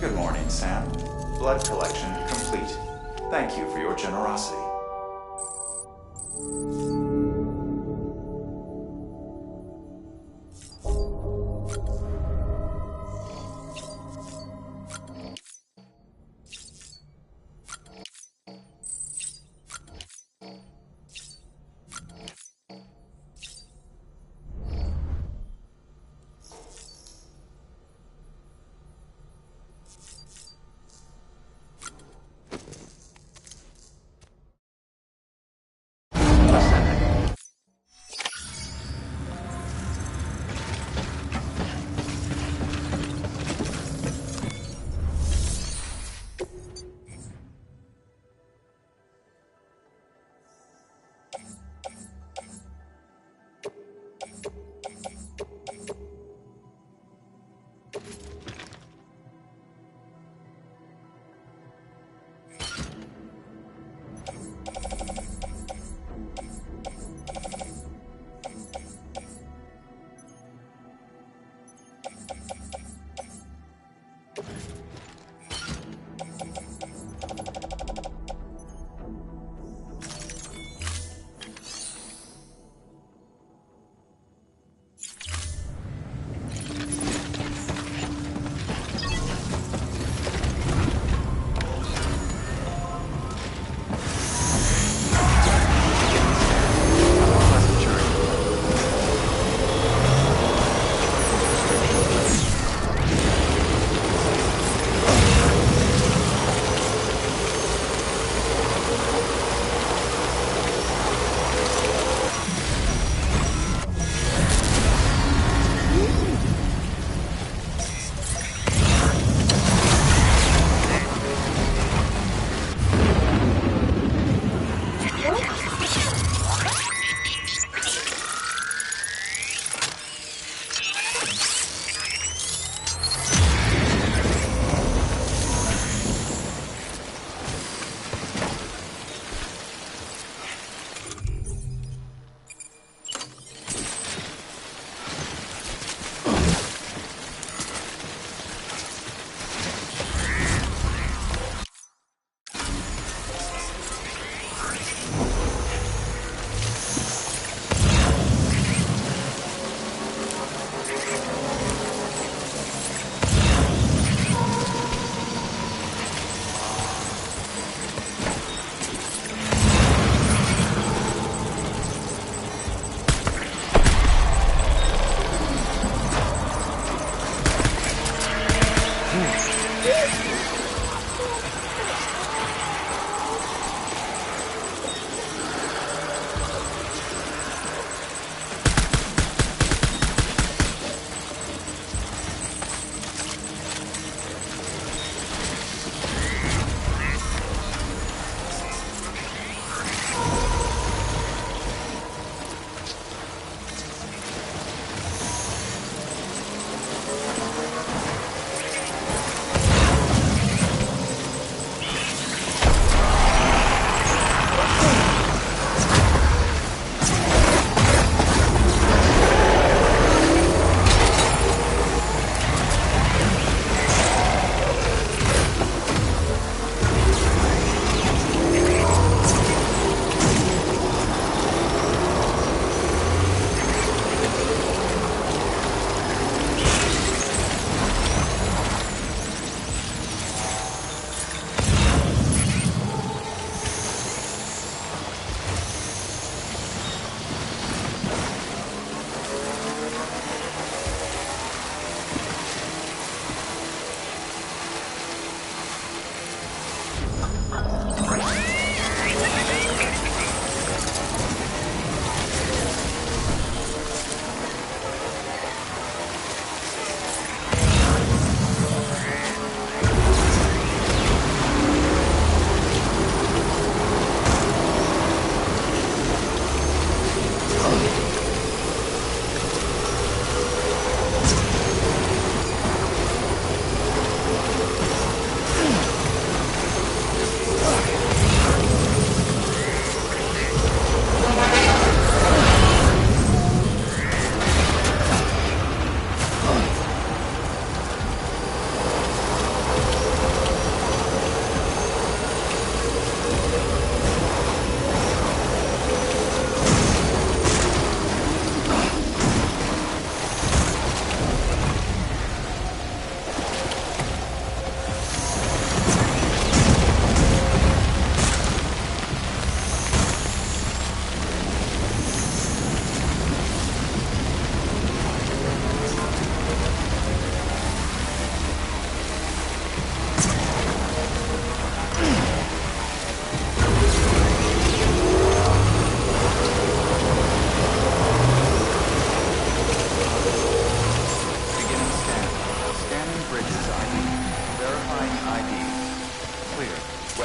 Good morning, Sam. Blood collection complete. Thank you for your generosity.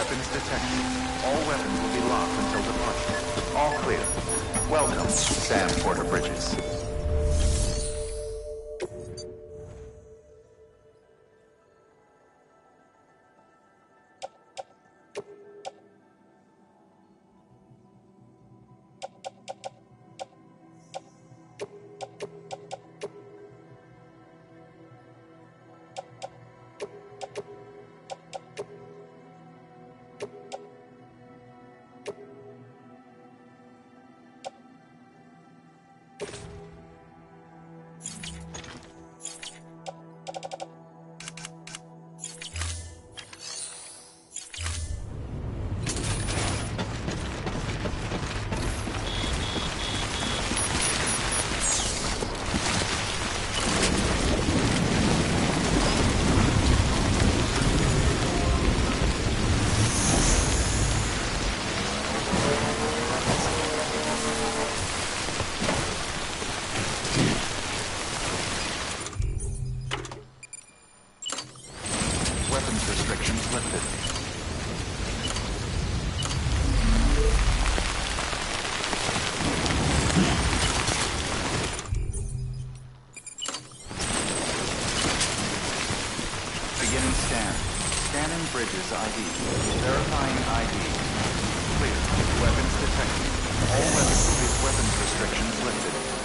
Weapons detected. All weapons will be locked until departure. All clear. Welcome, Sam Porter Bridges. Beginning scan. Scanning Bridges ID. Verifying ID. Clear. Weapons detected. All weapons restrictions lifted.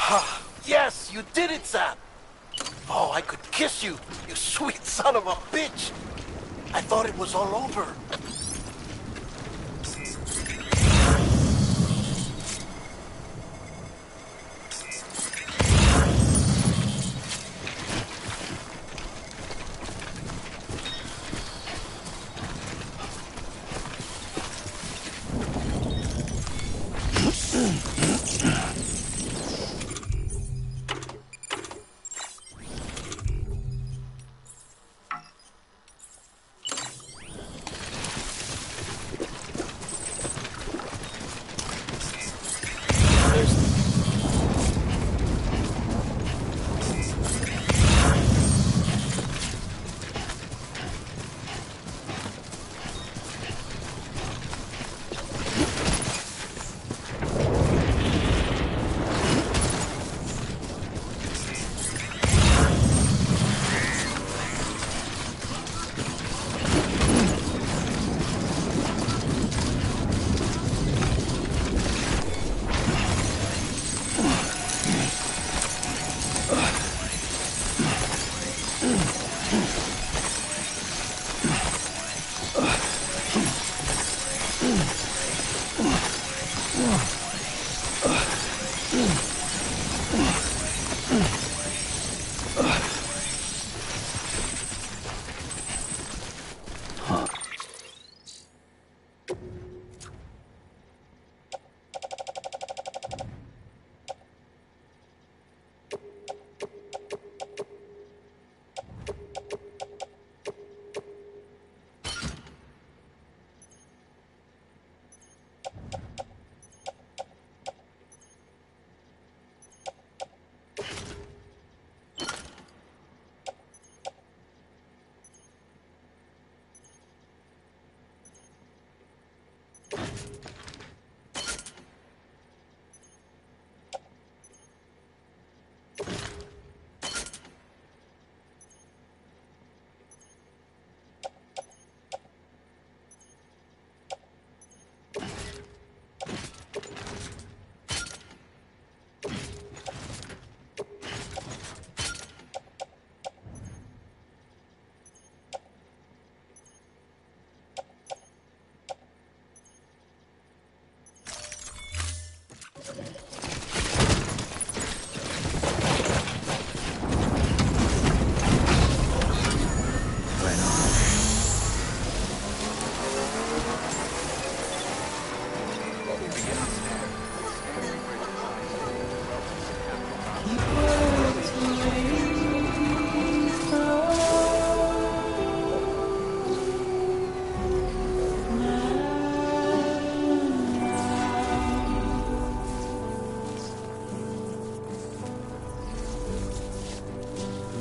Ah, yes, you did it, Zap! Oh, I could kiss you, you sweet son of a bitch! I thought it was all over.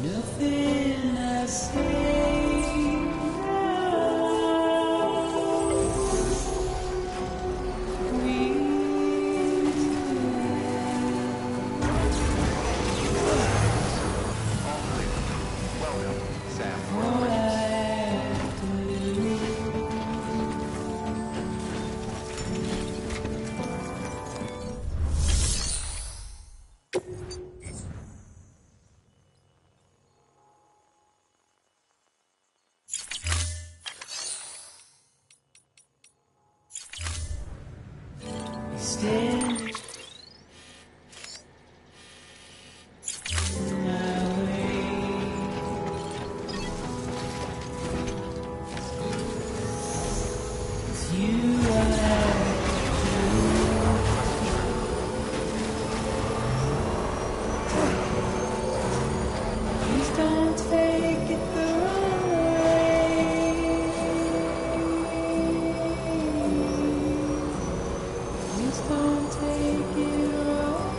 Nothing I say Welcome, Sam. stand Please don't take it the wrong way. Please don't take it wrong.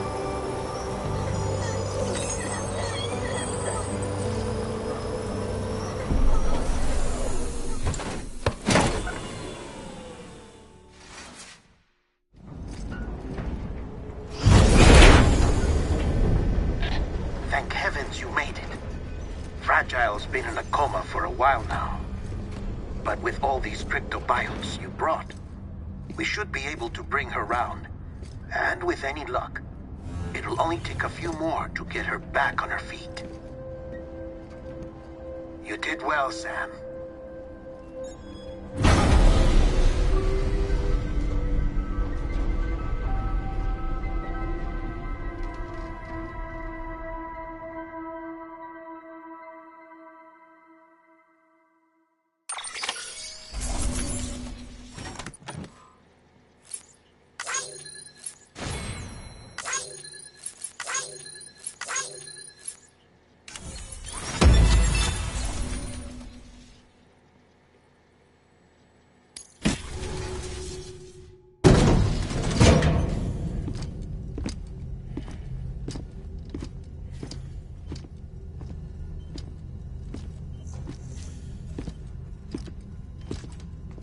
Thank heavens you made it. Fragile's been in a coma for a while now. But with all these cryptobiotes you brought, we should be able to bring her round. And with any luck, It'll only take a few more to get her back on her feet. You did well, Sam.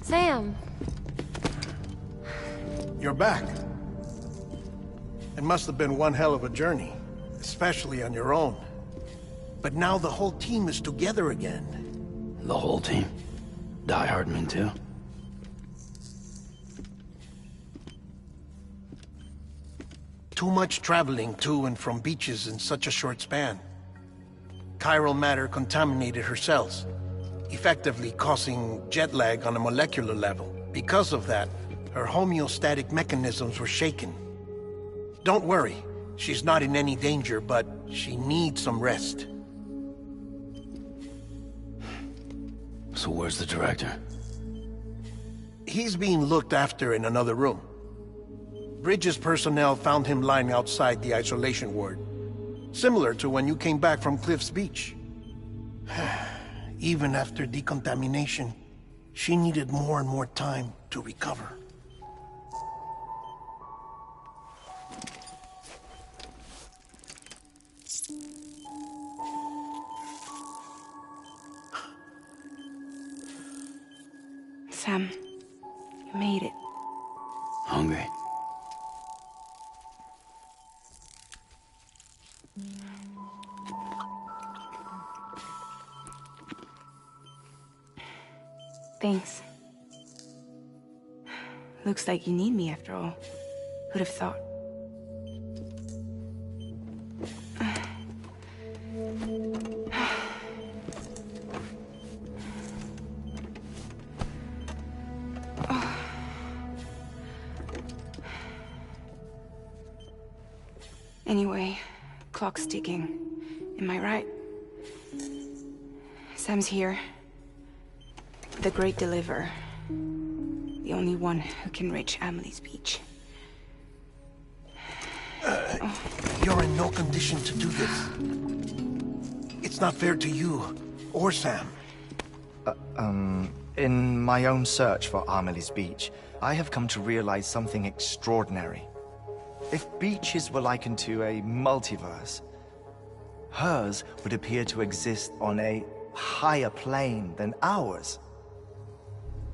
Sam! You're back. It must have been one hell of a journey, especially on your own. But now the whole team is together again. The whole team? Die Hardman too? Too much traveling to and from beaches in such a short span. Chiral matter contaminated her cells, effectively causing jet lag on a molecular level. Because of that, her homeostatic mechanisms were shaken. Don't worry, she's not in any danger, but she needs some rest. So where's the director? He's being looked after in another room. Bridges personnel found him lying outside the isolation ward. Similar to when you came back from Cliff's Beach. Even after decontamination, she needed more and more time to recover. Sam, you made it. Hungry? Thanks. Looks like you need me after all. Who'd have thought? Anyway, clock's ticking. Am I right? Sam's here. The Great Deliverer. The only one who can reach Amelie's Beach. You're in no condition to do this. It's not fair to you, or Sam. In my own search for Amelie's Beach, I have come to realize something extraordinary. If beaches were likened to a multiverse, hers would appear to exist on a higher plane than ours.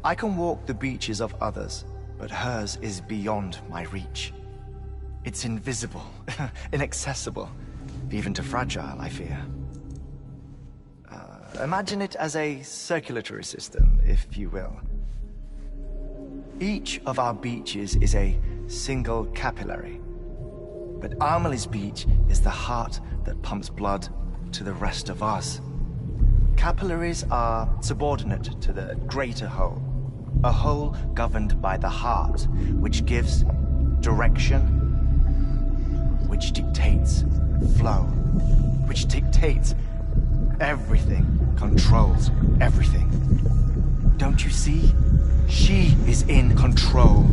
I can walk the beaches of others, but hers is beyond my reach. It's invisible, inaccessible, even to fragile, I fear. Imagine it as a circulatory system, if you will. Each of our beaches is a single capillary, but Amelie's Beach is the heart that pumps blood to the rest of us. Capillaries are subordinate to the greater whole, a whole governed by the heart, which gives direction, which dictates flow, which dictates everything, controls everything. Don't you see? She is in control.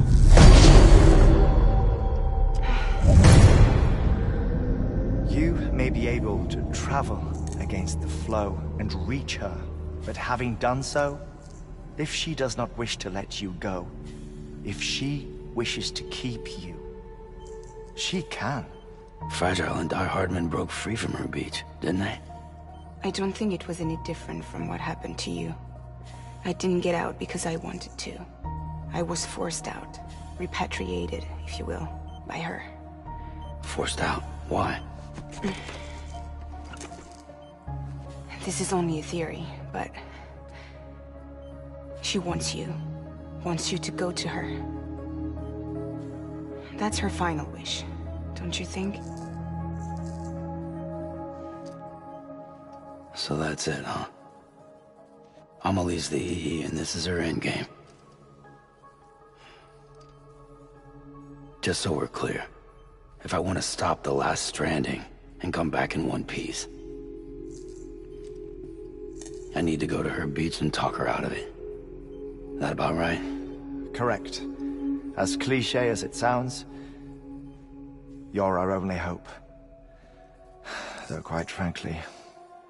You may be able to travel against the flow and reach her, but having done so, if she does not wish to let you go, if she wishes to keep you, she can. Fragile and Die Hardman broke free from her beach, didn't they? I don't think it was any different from what happened to you. I didn't get out because I wanted to. I was forced out. Repatriated, if you will, by her. Forced out? Why? This is only a theory, but... she wants you. Wants you to go to her. That's her final wish, don't you think? So that's it, huh? Amelie's the EE, and this is her endgame. Just so we're clear, if I want to stop the last Stranding and come back in one piece, I need to go to her beach and talk her out of it. That about right? Correct. As cliché as it sounds, you're our only hope. Though quite frankly,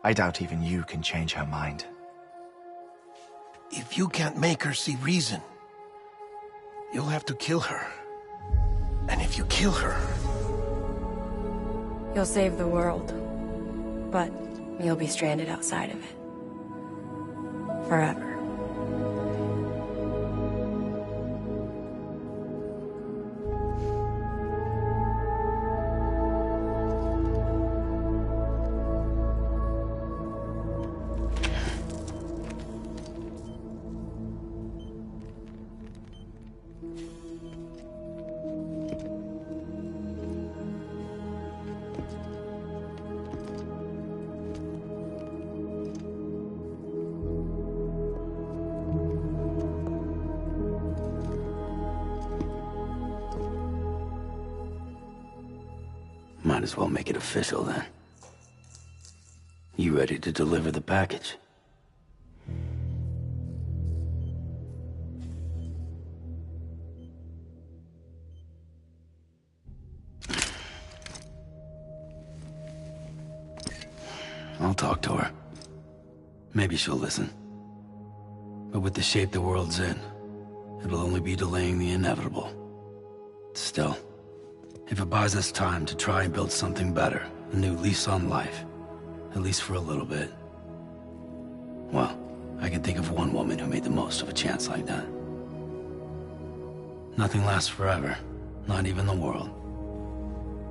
I doubt even you can change her mind. If you can't make her see reason, you'll have to kill her. And if you kill her... You'll save the world, but you'll be stranded outside of it. Forever. Might as well make it official then. You ready to deliver the package? I'll talk to her. Maybe she'll listen. But with the shape the world's in, it'll only be delaying the inevitable. Still, if it buys us time to try and build something better, a new lease on life, at least for a little bit, well, I can think of one woman who made the most of a chance like that. Nothing lasts forever, not even the world.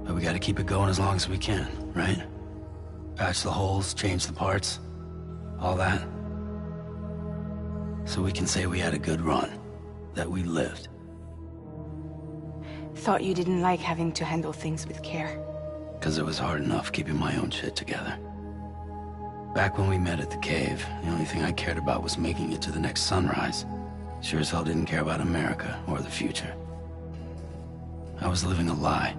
But we gotta keep it going as long as we can, right? Patch the holes, change the parts, all that. So we can say we had a good run, that we lived. Thought you didn't like having to handle things with care. 'Cause it was hard enough keeping my own shit together. Back when we met at the cave, the only thing I cared about was making it to the next sunrise. Sure as hell didn't care about America or the future. I was living a lie,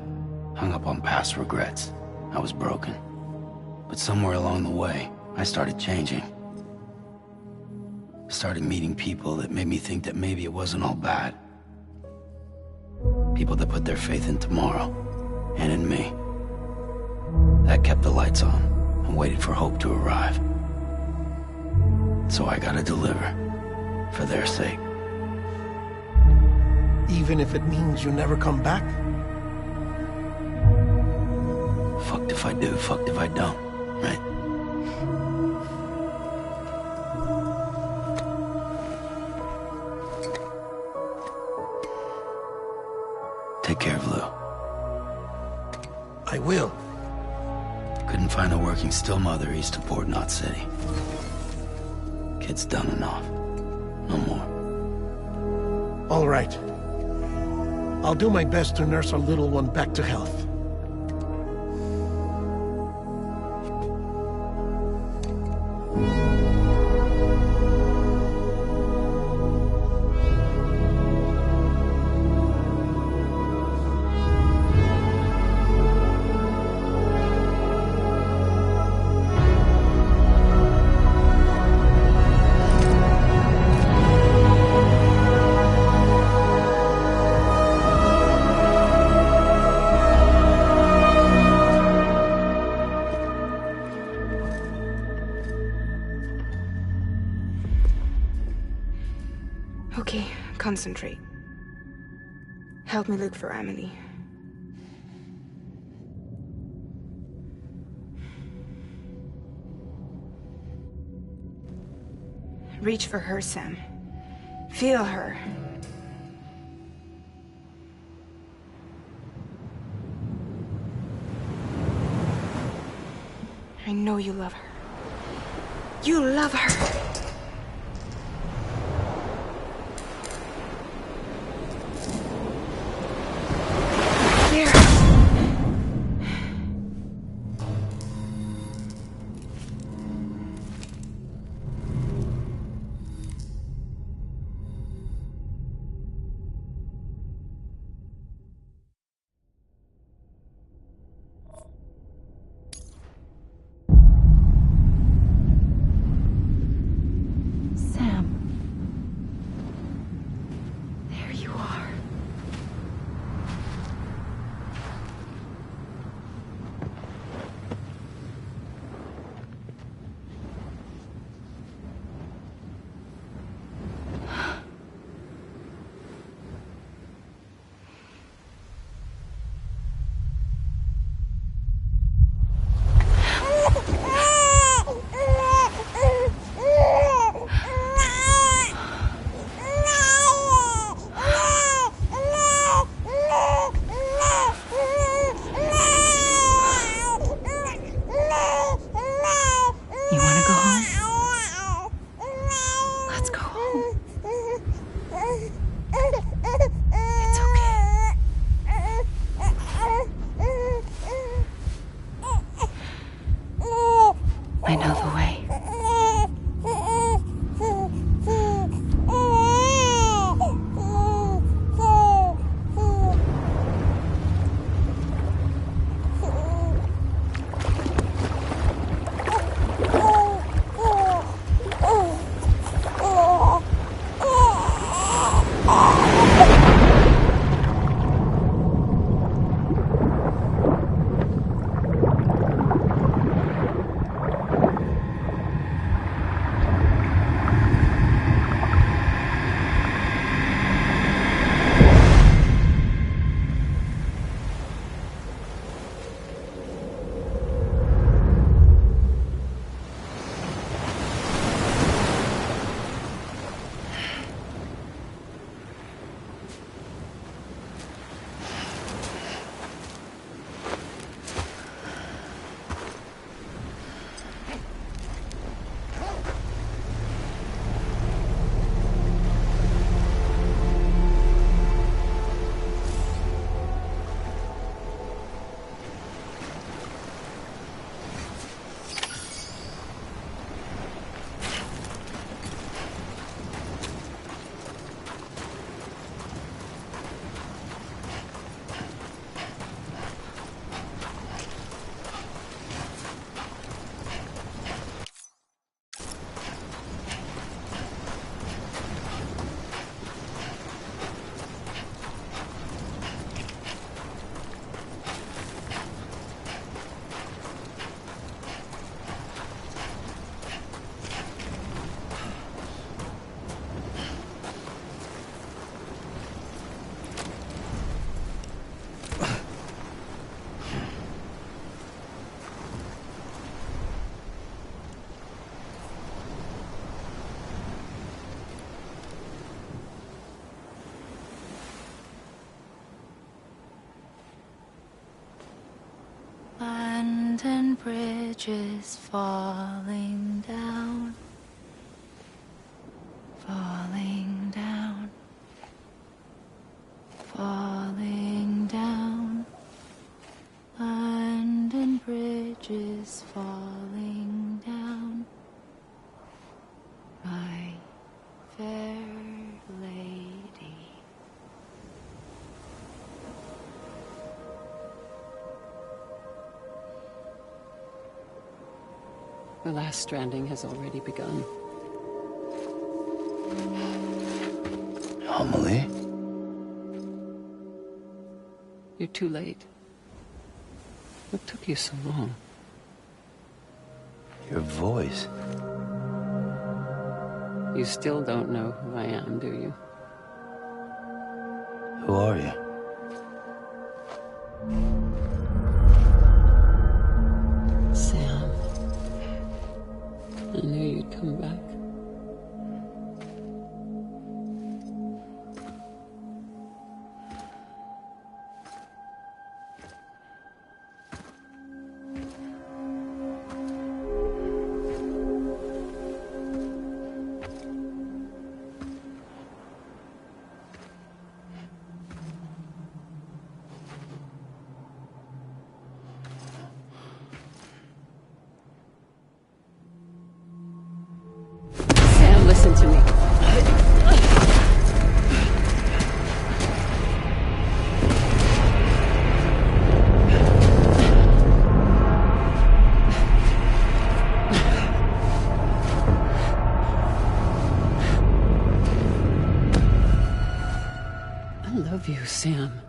hung up on past regrets. I was broken. But somewhere along the way, I started changing. Started meeting people that made me think that maybe it wasn't all bad. People that put their faith in tomorrow, and in me. That kept the lights on, and waited for hope to arrive. So I gotta deliver, for their sake. Even if it means you never come back? Fucked if I do, fucked if I don't, right? Take care of Lou. I will. Couldn't find a working still mother east of Port Knot City. Kid's done enough. No more. All right. I'll do my best to nurse our little one back to health. Okay, concentrate. Help me look for Emily. Reach for her, Sam. Feel her. I know you love her. You love her! I know the way. London Bridge is falling down, falling down, falling down. London Bridge is falling down, my fair lady. The last stranding has already begun. Amelie? You're too late. What took you so long? Your voice. You still don't know who I am, do you? Who are you? Sam. I knew you'd come back. Listen to me. I love you, Sam.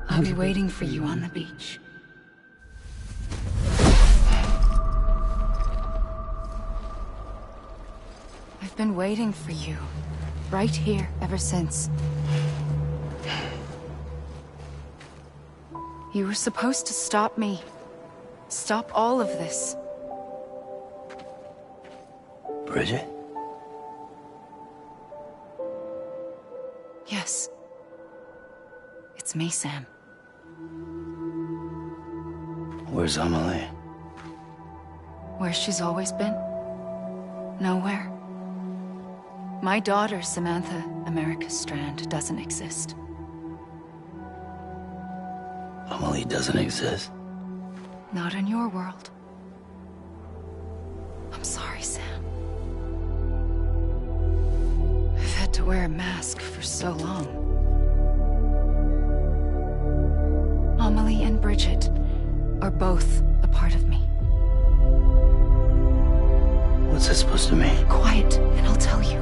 I'll be waiting for you on the beach. I've been waiting for you, right here, ever since. You were supposed to stop me. Stop all of this. Bridget? Yes. It's me, Sam. Where's Amelie? Where she's always been. Nowhere. My daughter, Samantha America Strand, doesn't exist. Amelie doesn't exist. Not in your world. I'm sorry, Sam. I've had to wear a mask for so long. Amelie and Bridget are both a part of me. What's this supposed to mean? Quiet, and I'll tell you.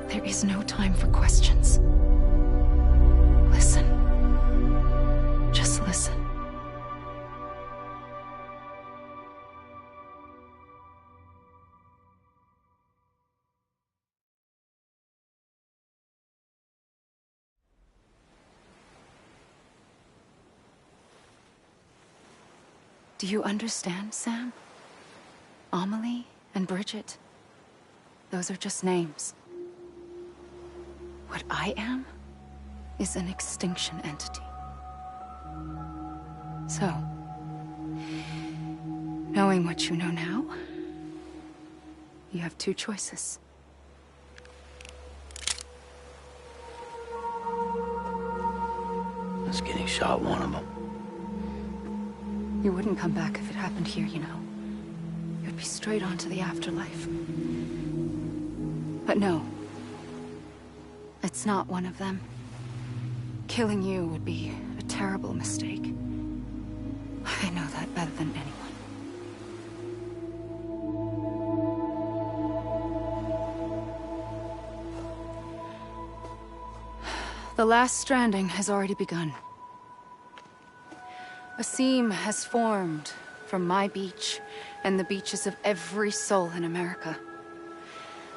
There is no time for questions. Listen. Just listen. Do you understand, Sam? Amelie and Bridget, those are just names. What I am is an extinction entity. So, knowing what you know now, you have two choices. Is getting shot one of them? You wouldn't come back if it happened here, you know. You'd be straight on to the afterlife. But no. It's not one of them. Killing you would be a terrible mistake. I know that better than anyone. The last stranding has already begun. A seam has formed from my beach and the beaches of every soul in America.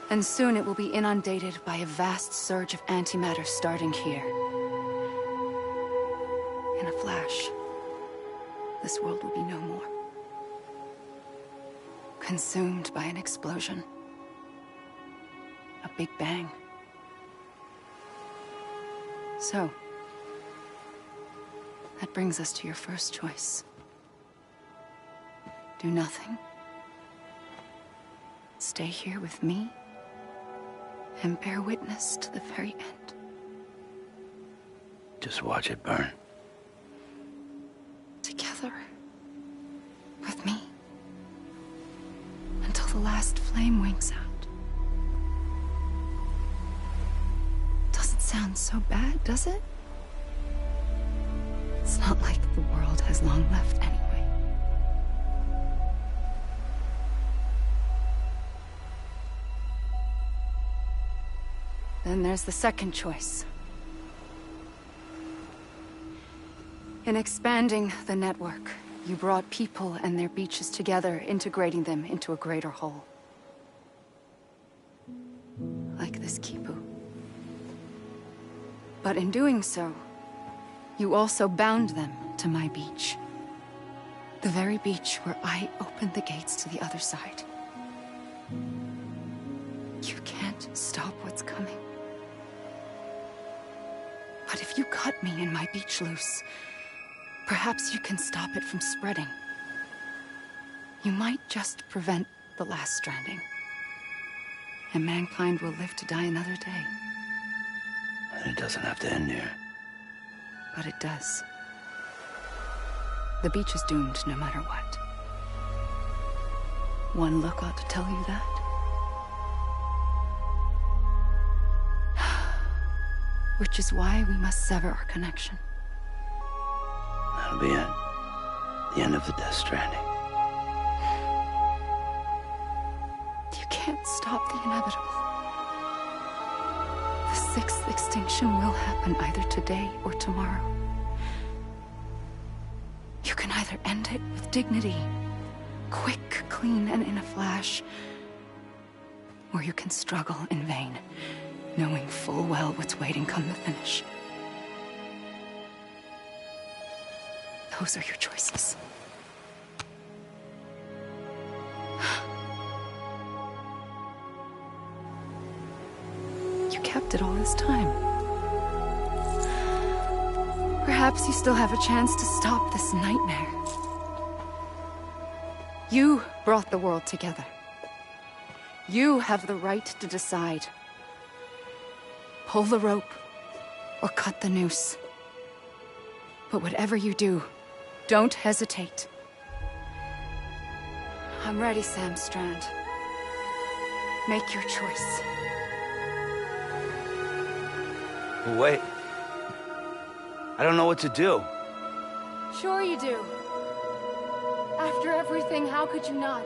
And soon it will be inundated by a vast surge of antimatter starting here. In a flash, this world will be no more. Consumed by an explosion. A big bang. So, that brings us to your first choice. Do nothing. Stay here with me and bear witness to the very end. Just watch it burn. Together. With me. Until the last flame winks out. Doesn't sound so bad, does it? It's not like the world has long left anyway. Then there's the second choice. In expanding the network, you brought people and their beaches together, integrating them into a greater whole. Like this Kipu. But in doing so, you also bound them to my beach. The very beach where I opened the gates to the other side. You can't stop what's coming. But if you cut me and my beach loose, perhaps you can stop it from spreading. You might just prevent the last stranding. And mankind will live to die another day. And it doesn't have to end here. But it does. The beach is doomed no matter what. One look ought to tell you that. Which is why we must sever our connection. That'll be it. The end of the Death Stranding. You can't stop the inevitable. The sixth extinction will happen either today or tomorrow. You can either end it with dignity, quick, clean, and in a flash, or you can struggle in vain, knowing full well what's waiting come the finish. Those are your choices. You kept it all this time. Perhaps you still have a chance to stop this nightmare. You brought the world together. You have the right to decide. Pull the rope or cut the noose. But whatever you do, don't hesitate. I'm ready, Sam Strand. Make your choice. Wait. I don't know what to do. Sure you do. After everything, how could you not?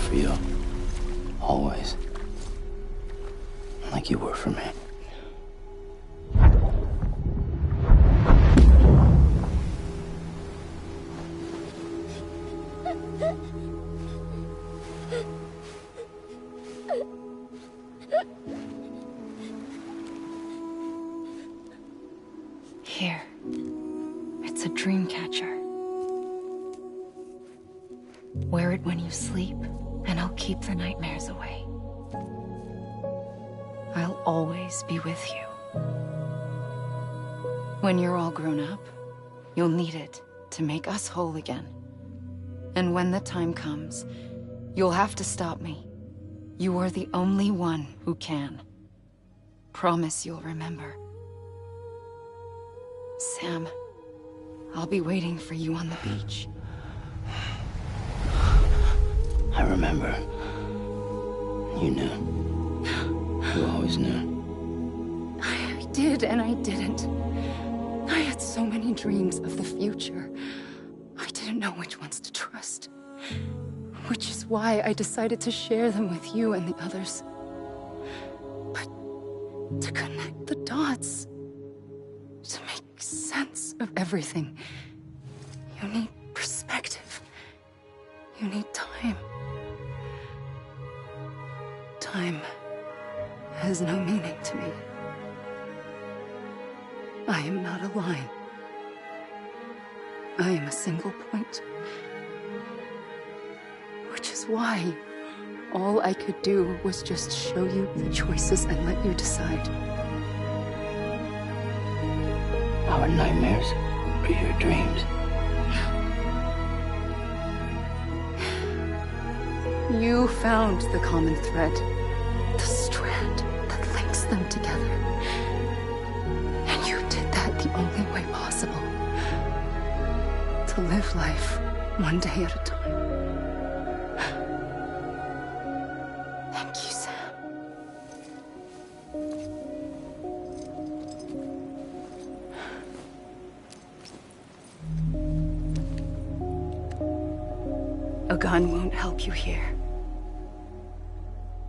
For you. Always. Like you were for me. Here. It's a dream catcher. Wear it when you sleep, and I'll keep the nightmares away. I'll always be with you. When you're all grown up, you'll need it to make us whole again. And when the time comes, you'll have to stop me. You are the only one who can. promise you'll remember. Sam, I'll be waiting for you on the beach. I remember. You knew. You always knew. I did and I didn't. I had so many dreams of the future. I didn't know which ones to trust. Which is why I decided to share them with you and the others. But to connect the dots, to make sense of everything, you need perspective. You need time. Time has no meaning to me. I am not a line. I am a single point. Which is why all I could do was just show you the choices and let you decide. Our nightmares are your dreams. You found the common thread, the strand that links them together. And you did that the only way possible. To live life one day at a time. Thank you, Sam. A gun won't help you here.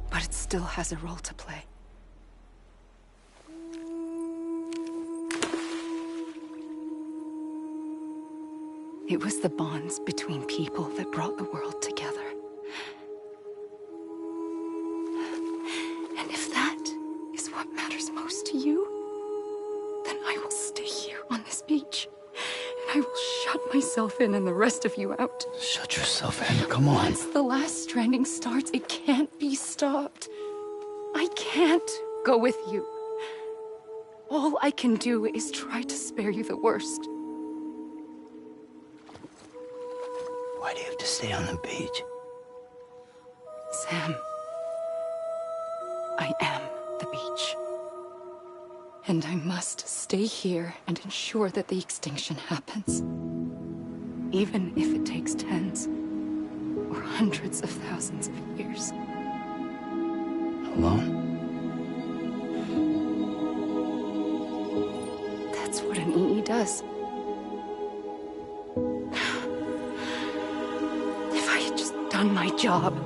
But it still has a role to play. It was the bonds between people that brought the world together. And if that is what matters most to you, then I will stay here on this beach. And I will shut myself in and the rest of you out. Shut yourself in, come on. Once the last stranding starts, it can't be stopped. I can't go with you. All I can do is try to spare you the worst. Why do you have to stay on the beach? Sam, I am the beach. And I must stay here and ensure that the extinction happens. Even if it takes tens or hundreds of thousands of years. Alone? That's what an EE does. If I had just done my job,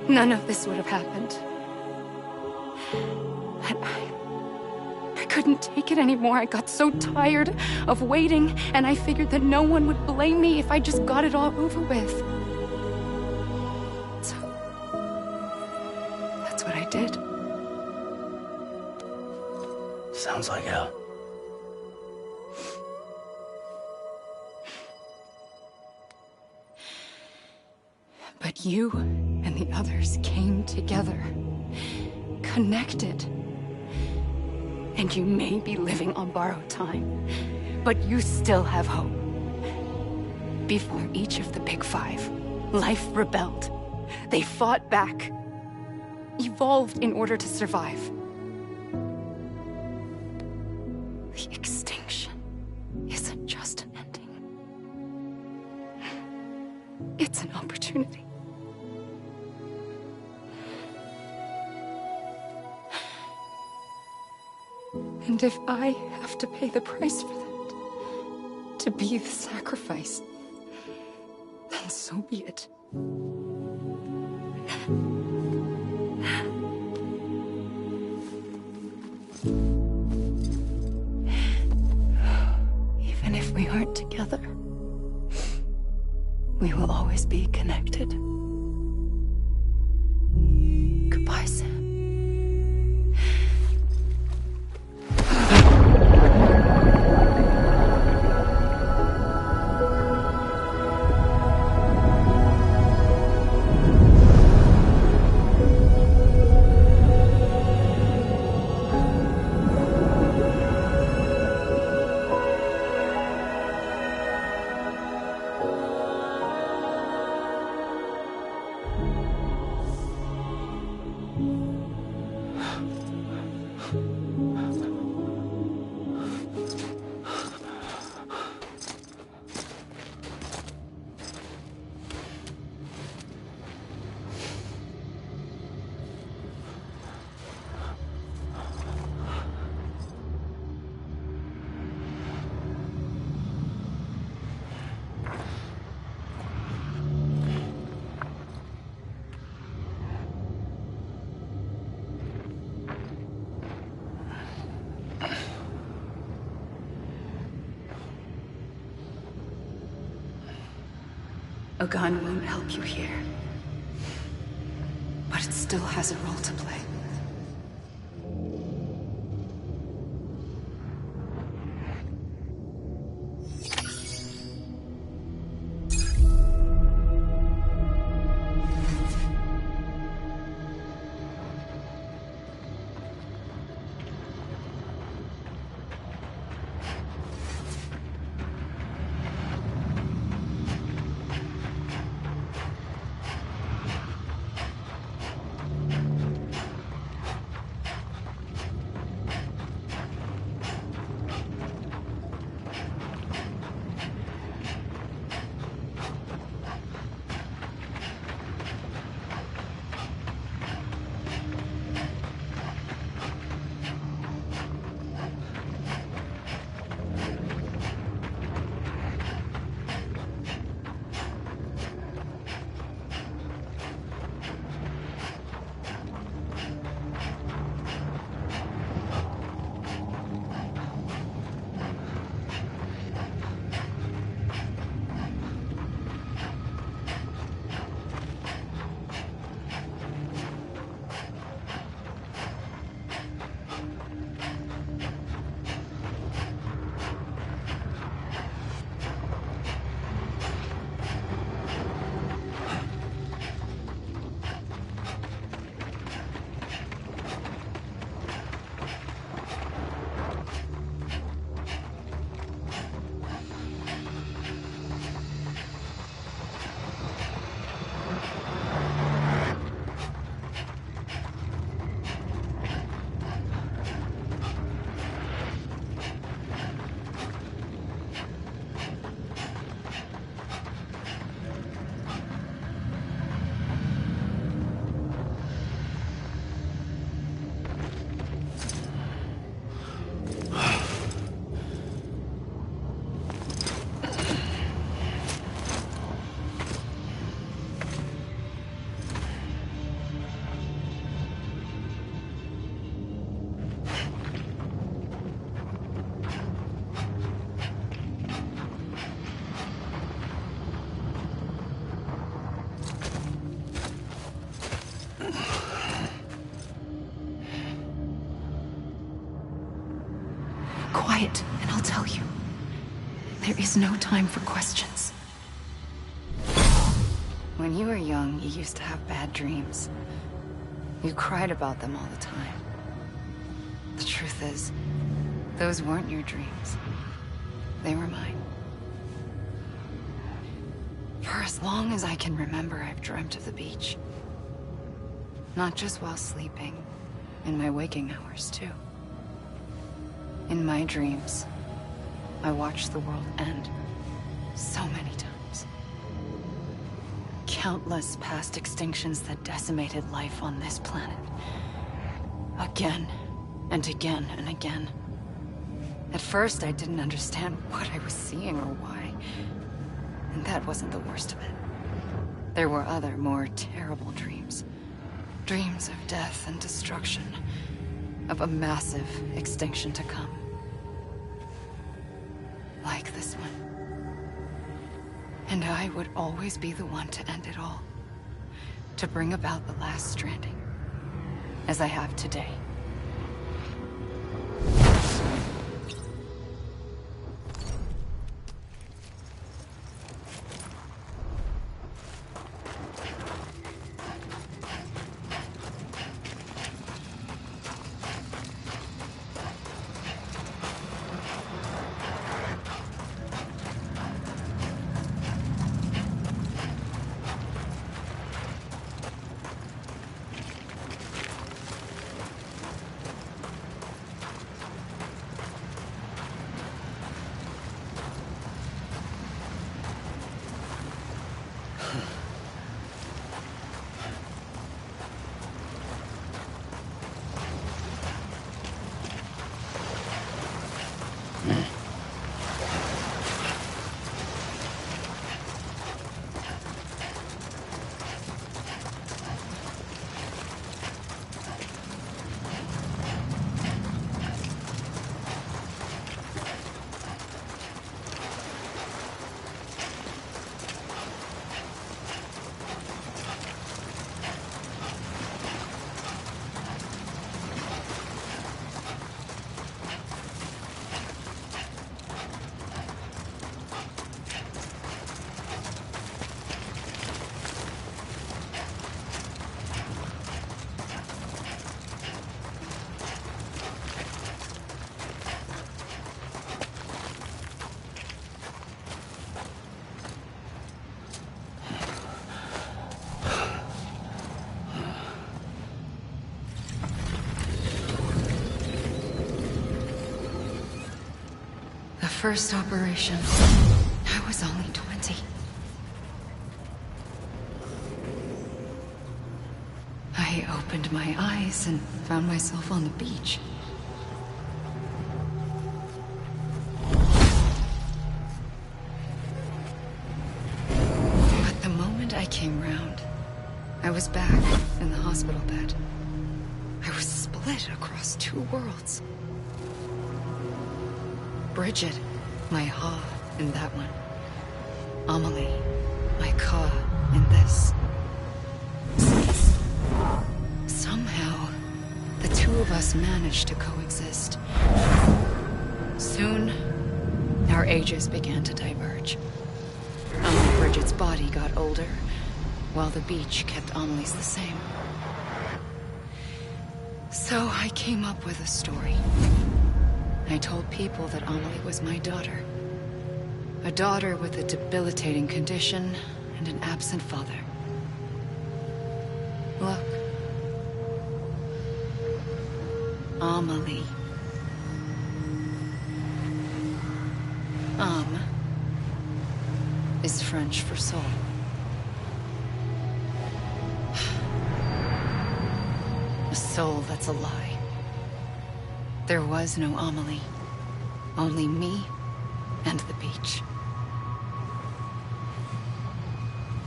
none of this would have happened. But I couldn't take it anymore. I got so tired of waiting, and I figured that no one would blame me if I just got it all over with. So, that's what I did. Sounds like hell. But you and the others came together, connected. And you may be living on borrowed time, but you still have hope. Before each of the Big Five, life rebelled. They fought back, evolved in order to survive. The extinction isn't just an ending. It's an opportunity. And if I have to pay the price for that, to be the sacrifice, then so be it. Even if we aren't together, we will always be connected. Goodbye, Sam. A gun won't help you here. But it still has a role to play. Quiet, and I'll tell you. There is no time for questions. When you were young, you used to have bad dreams. You cried about them all the time. The truth is, those weren't your dreams. They were mine. For as long as I can remember, I've dreamt of the beach. Not just while sleeping, in my waking hours, too. In my dreams, I watched the world end so many times. Countless past extinctions that decimated life on this planet. Again, and again, and again. At first, I didn't understand what I was seeing or why. And that wasn't the worst of it. There were other, more terrible dreams. Dreams of death and destruction. Of a massive extinction to come. Like this one. And I would always be the one to end it all. To bring about the last stranding. As I have today. first operation, I was only 20. I opened my eyes and found myself on the beach. But the moment I came round, I was back in the hospital bed. I was split across two worlds. Bridget, my Ha in that one. Amelie, my Ka in this. Somehow, the two of us managed to coexist. Soon, our ages began to diverge. Bridget's body got older, while the beach kept Amelie's the same. So I came up with a story. I told people that Amelie was my daughter. A daughter with a debilitating condition and an absent father. Look. Amelie. Is French for soul. A soul that's a lie. There was no Amelie. Only me and the beach.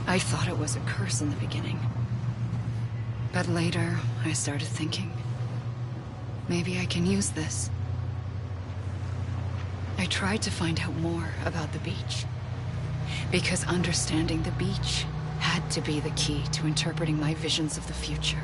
I thought it was a curse in the beginning. But later, I started thinking, maybe I can use this. I tried to find out more about the beach. Because understanding the beach had to be the key to interpreting my visions of the future.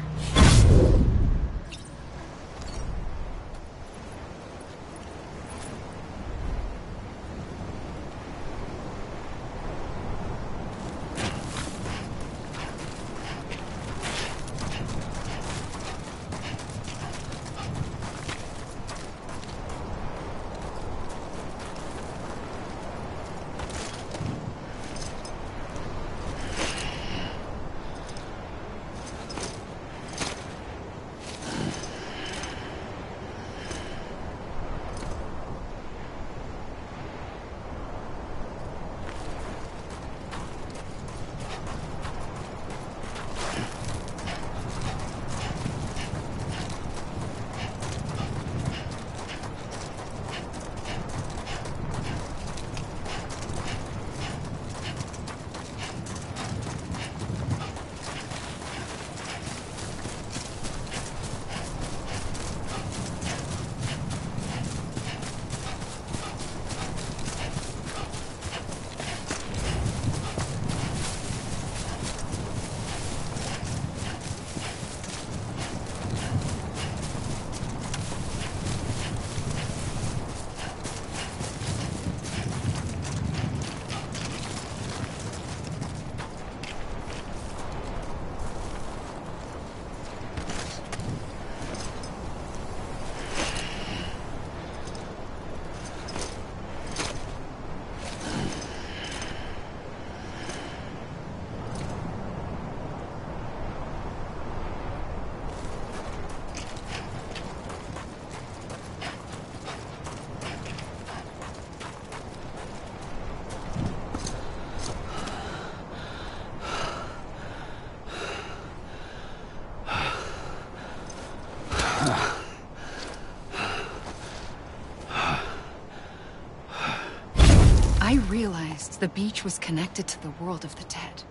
I realized the beach was connected to the world of the dead,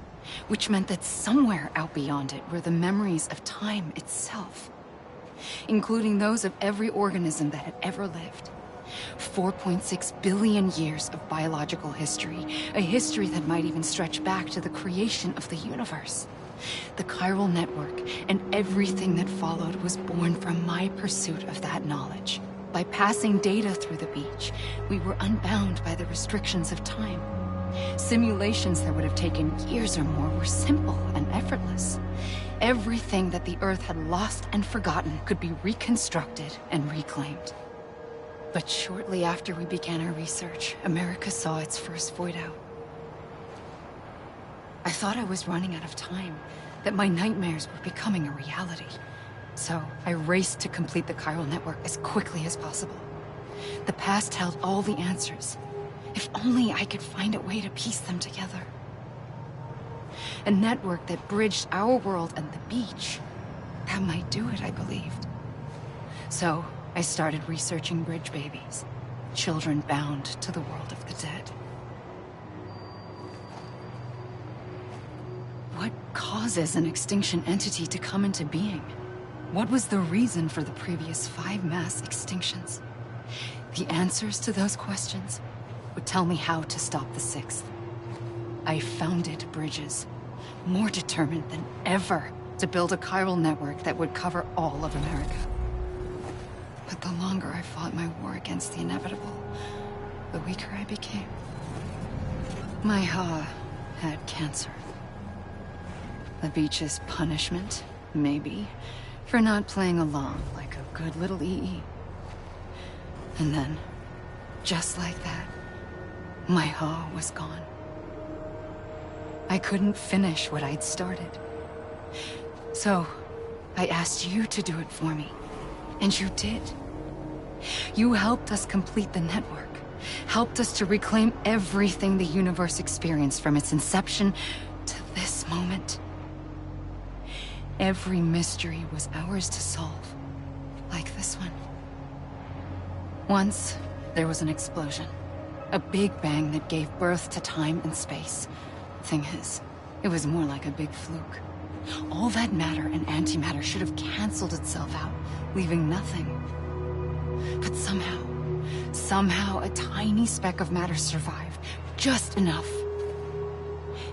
which meant that somewhere out beyond it were the memories of time itself, including those of every organism that had ever lived. 4.6 billion years of biological history, a history that might even stretch back to the creation of the universe. The chiral network and everything that followed was born from my pursuit of that knowledge. By passing data through the beach, we were unbound by the restrictions of time. Simulations that would have taken years or more were simple and effortless. Everything that the Earth had lost and forgotten could be reconstructed and reclaimed. But shortly after we began our research, America saw its first void out. I thought I was running out of time, that my nightmares were becoming a reality. So I raced to complete the chiral network as quickly as possible. The past held all the answers, If only I could find a way to piece them together. A network that bridged our world and the beach. That might do it, I believed. So, I started researching bridge babies. Children bound to the world of the dead. What causes an extinction entity to come into being? What was the reason for the previous 5 mass extinctions? The answers to those questions would tell me how to stop the 6th. I founded bridges, more determined than ever to build a chiral network that would cover all of America. But the longer I fought my war against the inevitable, the weaker I became. My Ha had cancer. The beach's punishment, maybe, for not playing along like a good little EE. And then, just like that, my Ha was gone. I couldn't finish what I'd started. So, I asked you to do it for me. And you did. You helped us complete the network. Helped us to reclaim everything the universe experienced from its inception to this moment. Every mystery was ours to solve. Like this one. Once, there was an explosion. A big bang that gave birth to time and space. Thing is, it was more like a big fluke. All that matter and antimatter should have canceled itself out, leaving nothing. But somehow a tiny speck of matter survived. Just enough.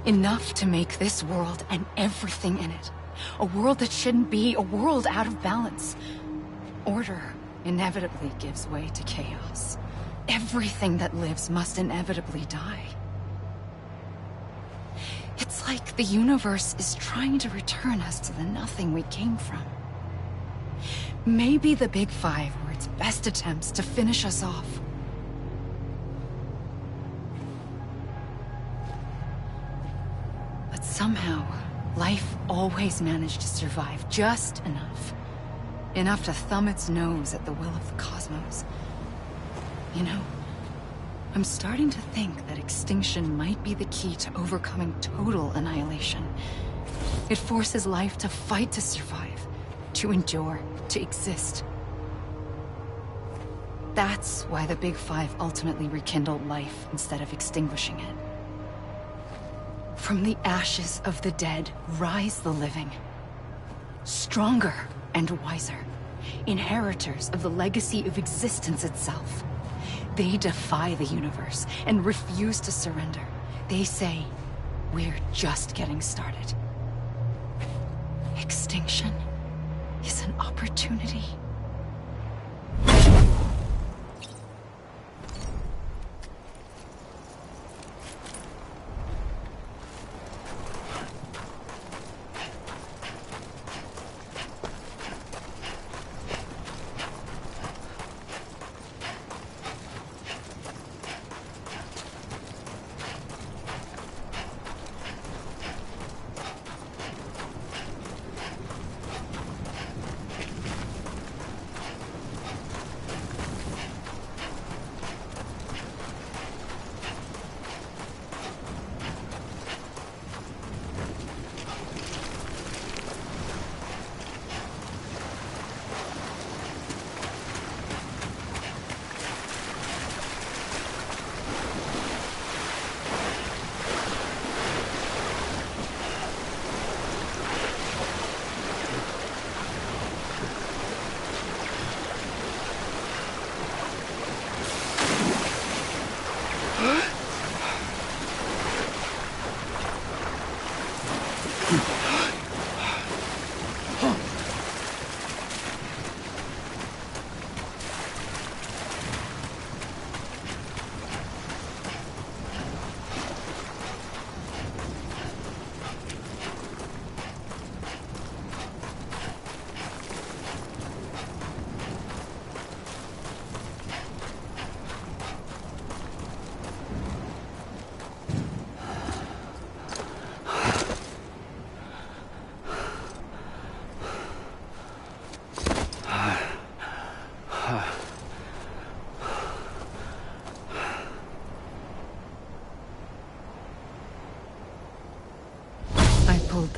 Enough to make this world and everything in it. A world that shouldn't be, a world out of balance. Order inevitably gives way to chaos. Everything that lives must inevitably die. It's like the universe is trying to return us to the nothing we came from. Maybe the Big Five were its best attempts to finish us off. But somehow, life always managed to survive just enough. Enough to thumb its nose at the will of the cosmos. You know, I'm starting to think that extinction might be the key to overcoming total annihilation. It forces life to fight to survive, to endure, to exist. That's why the Big Five ultimately rekindled life instead of extinguishing it. From the ashes of the dead rise the living. Stronger and wiser. Inheritors of the legacy of existence itself. They defy the universe and refuse to surrender. They say, we're just getting started. Extinction is an opportunity.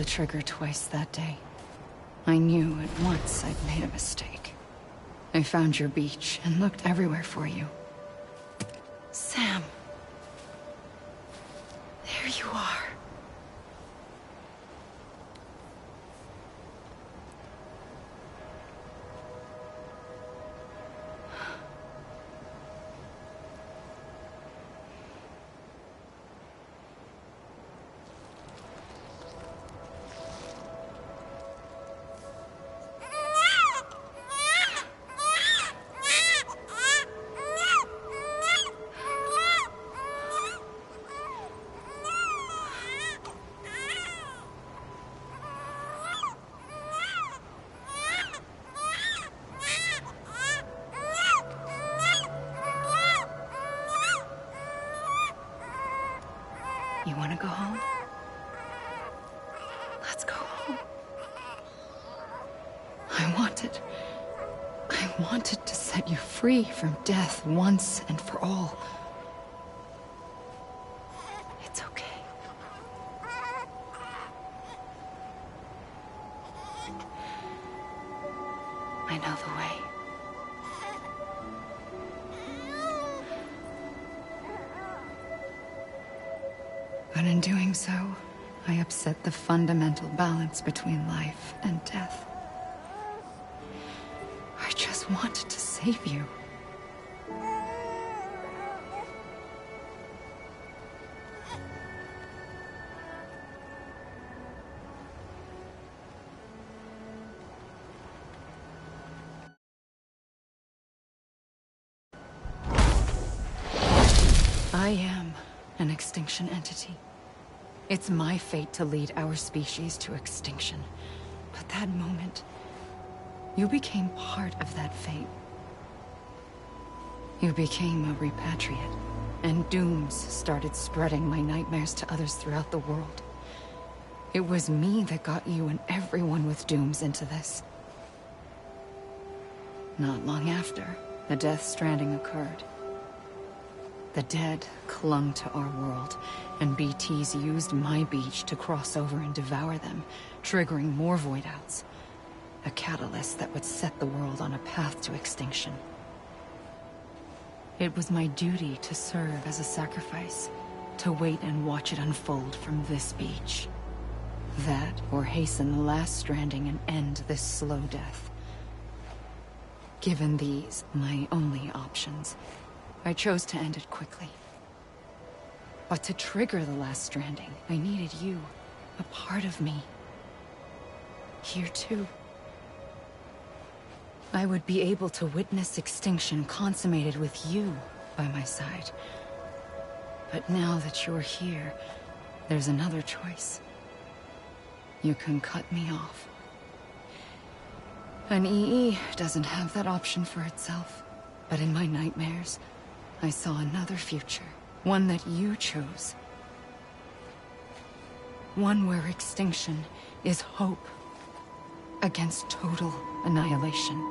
the trigger twice that day. I knew at once I'd made a mistake. I found your beach and looked everywhere for you. Sam. There you are. You want to go home? Let's go home. I wanted to set you free from death once and for all. It's okay. I know the way. But in doing so, I upset the fundamental balance between life and death. I just wanted to save you. I am an extinction entity. It's my fate to lead our species to extinction. But that moment, you became part of that fate. You became a repatriate, and dooms started spreading my nightmares to others throughout the world. It was me that got you and everyone with dooms into this. Not long after, the Death Stranding occurred. The dead clung to our world, and BTs used my beach to cross over and devour them, triggering more void outs. A catalyst that would set the world on a path to extinction. It was my duty to serve as a sacrifice, to wait and watch it unfold from this beach. That, or hasten the last stranding and end this slow death. Given these, my only options, I chose to end it quickly. But to trigger the last stranding, I needed you, a part of me. Here too. I would be able to witness extinction consummated with you by my side. But now that you're here, there's another choice. You can cut me off. An EE doesn't have that option for itself. But in my nightmares, I saw another future. One that you chose. One where extinction is hope against total annihilation.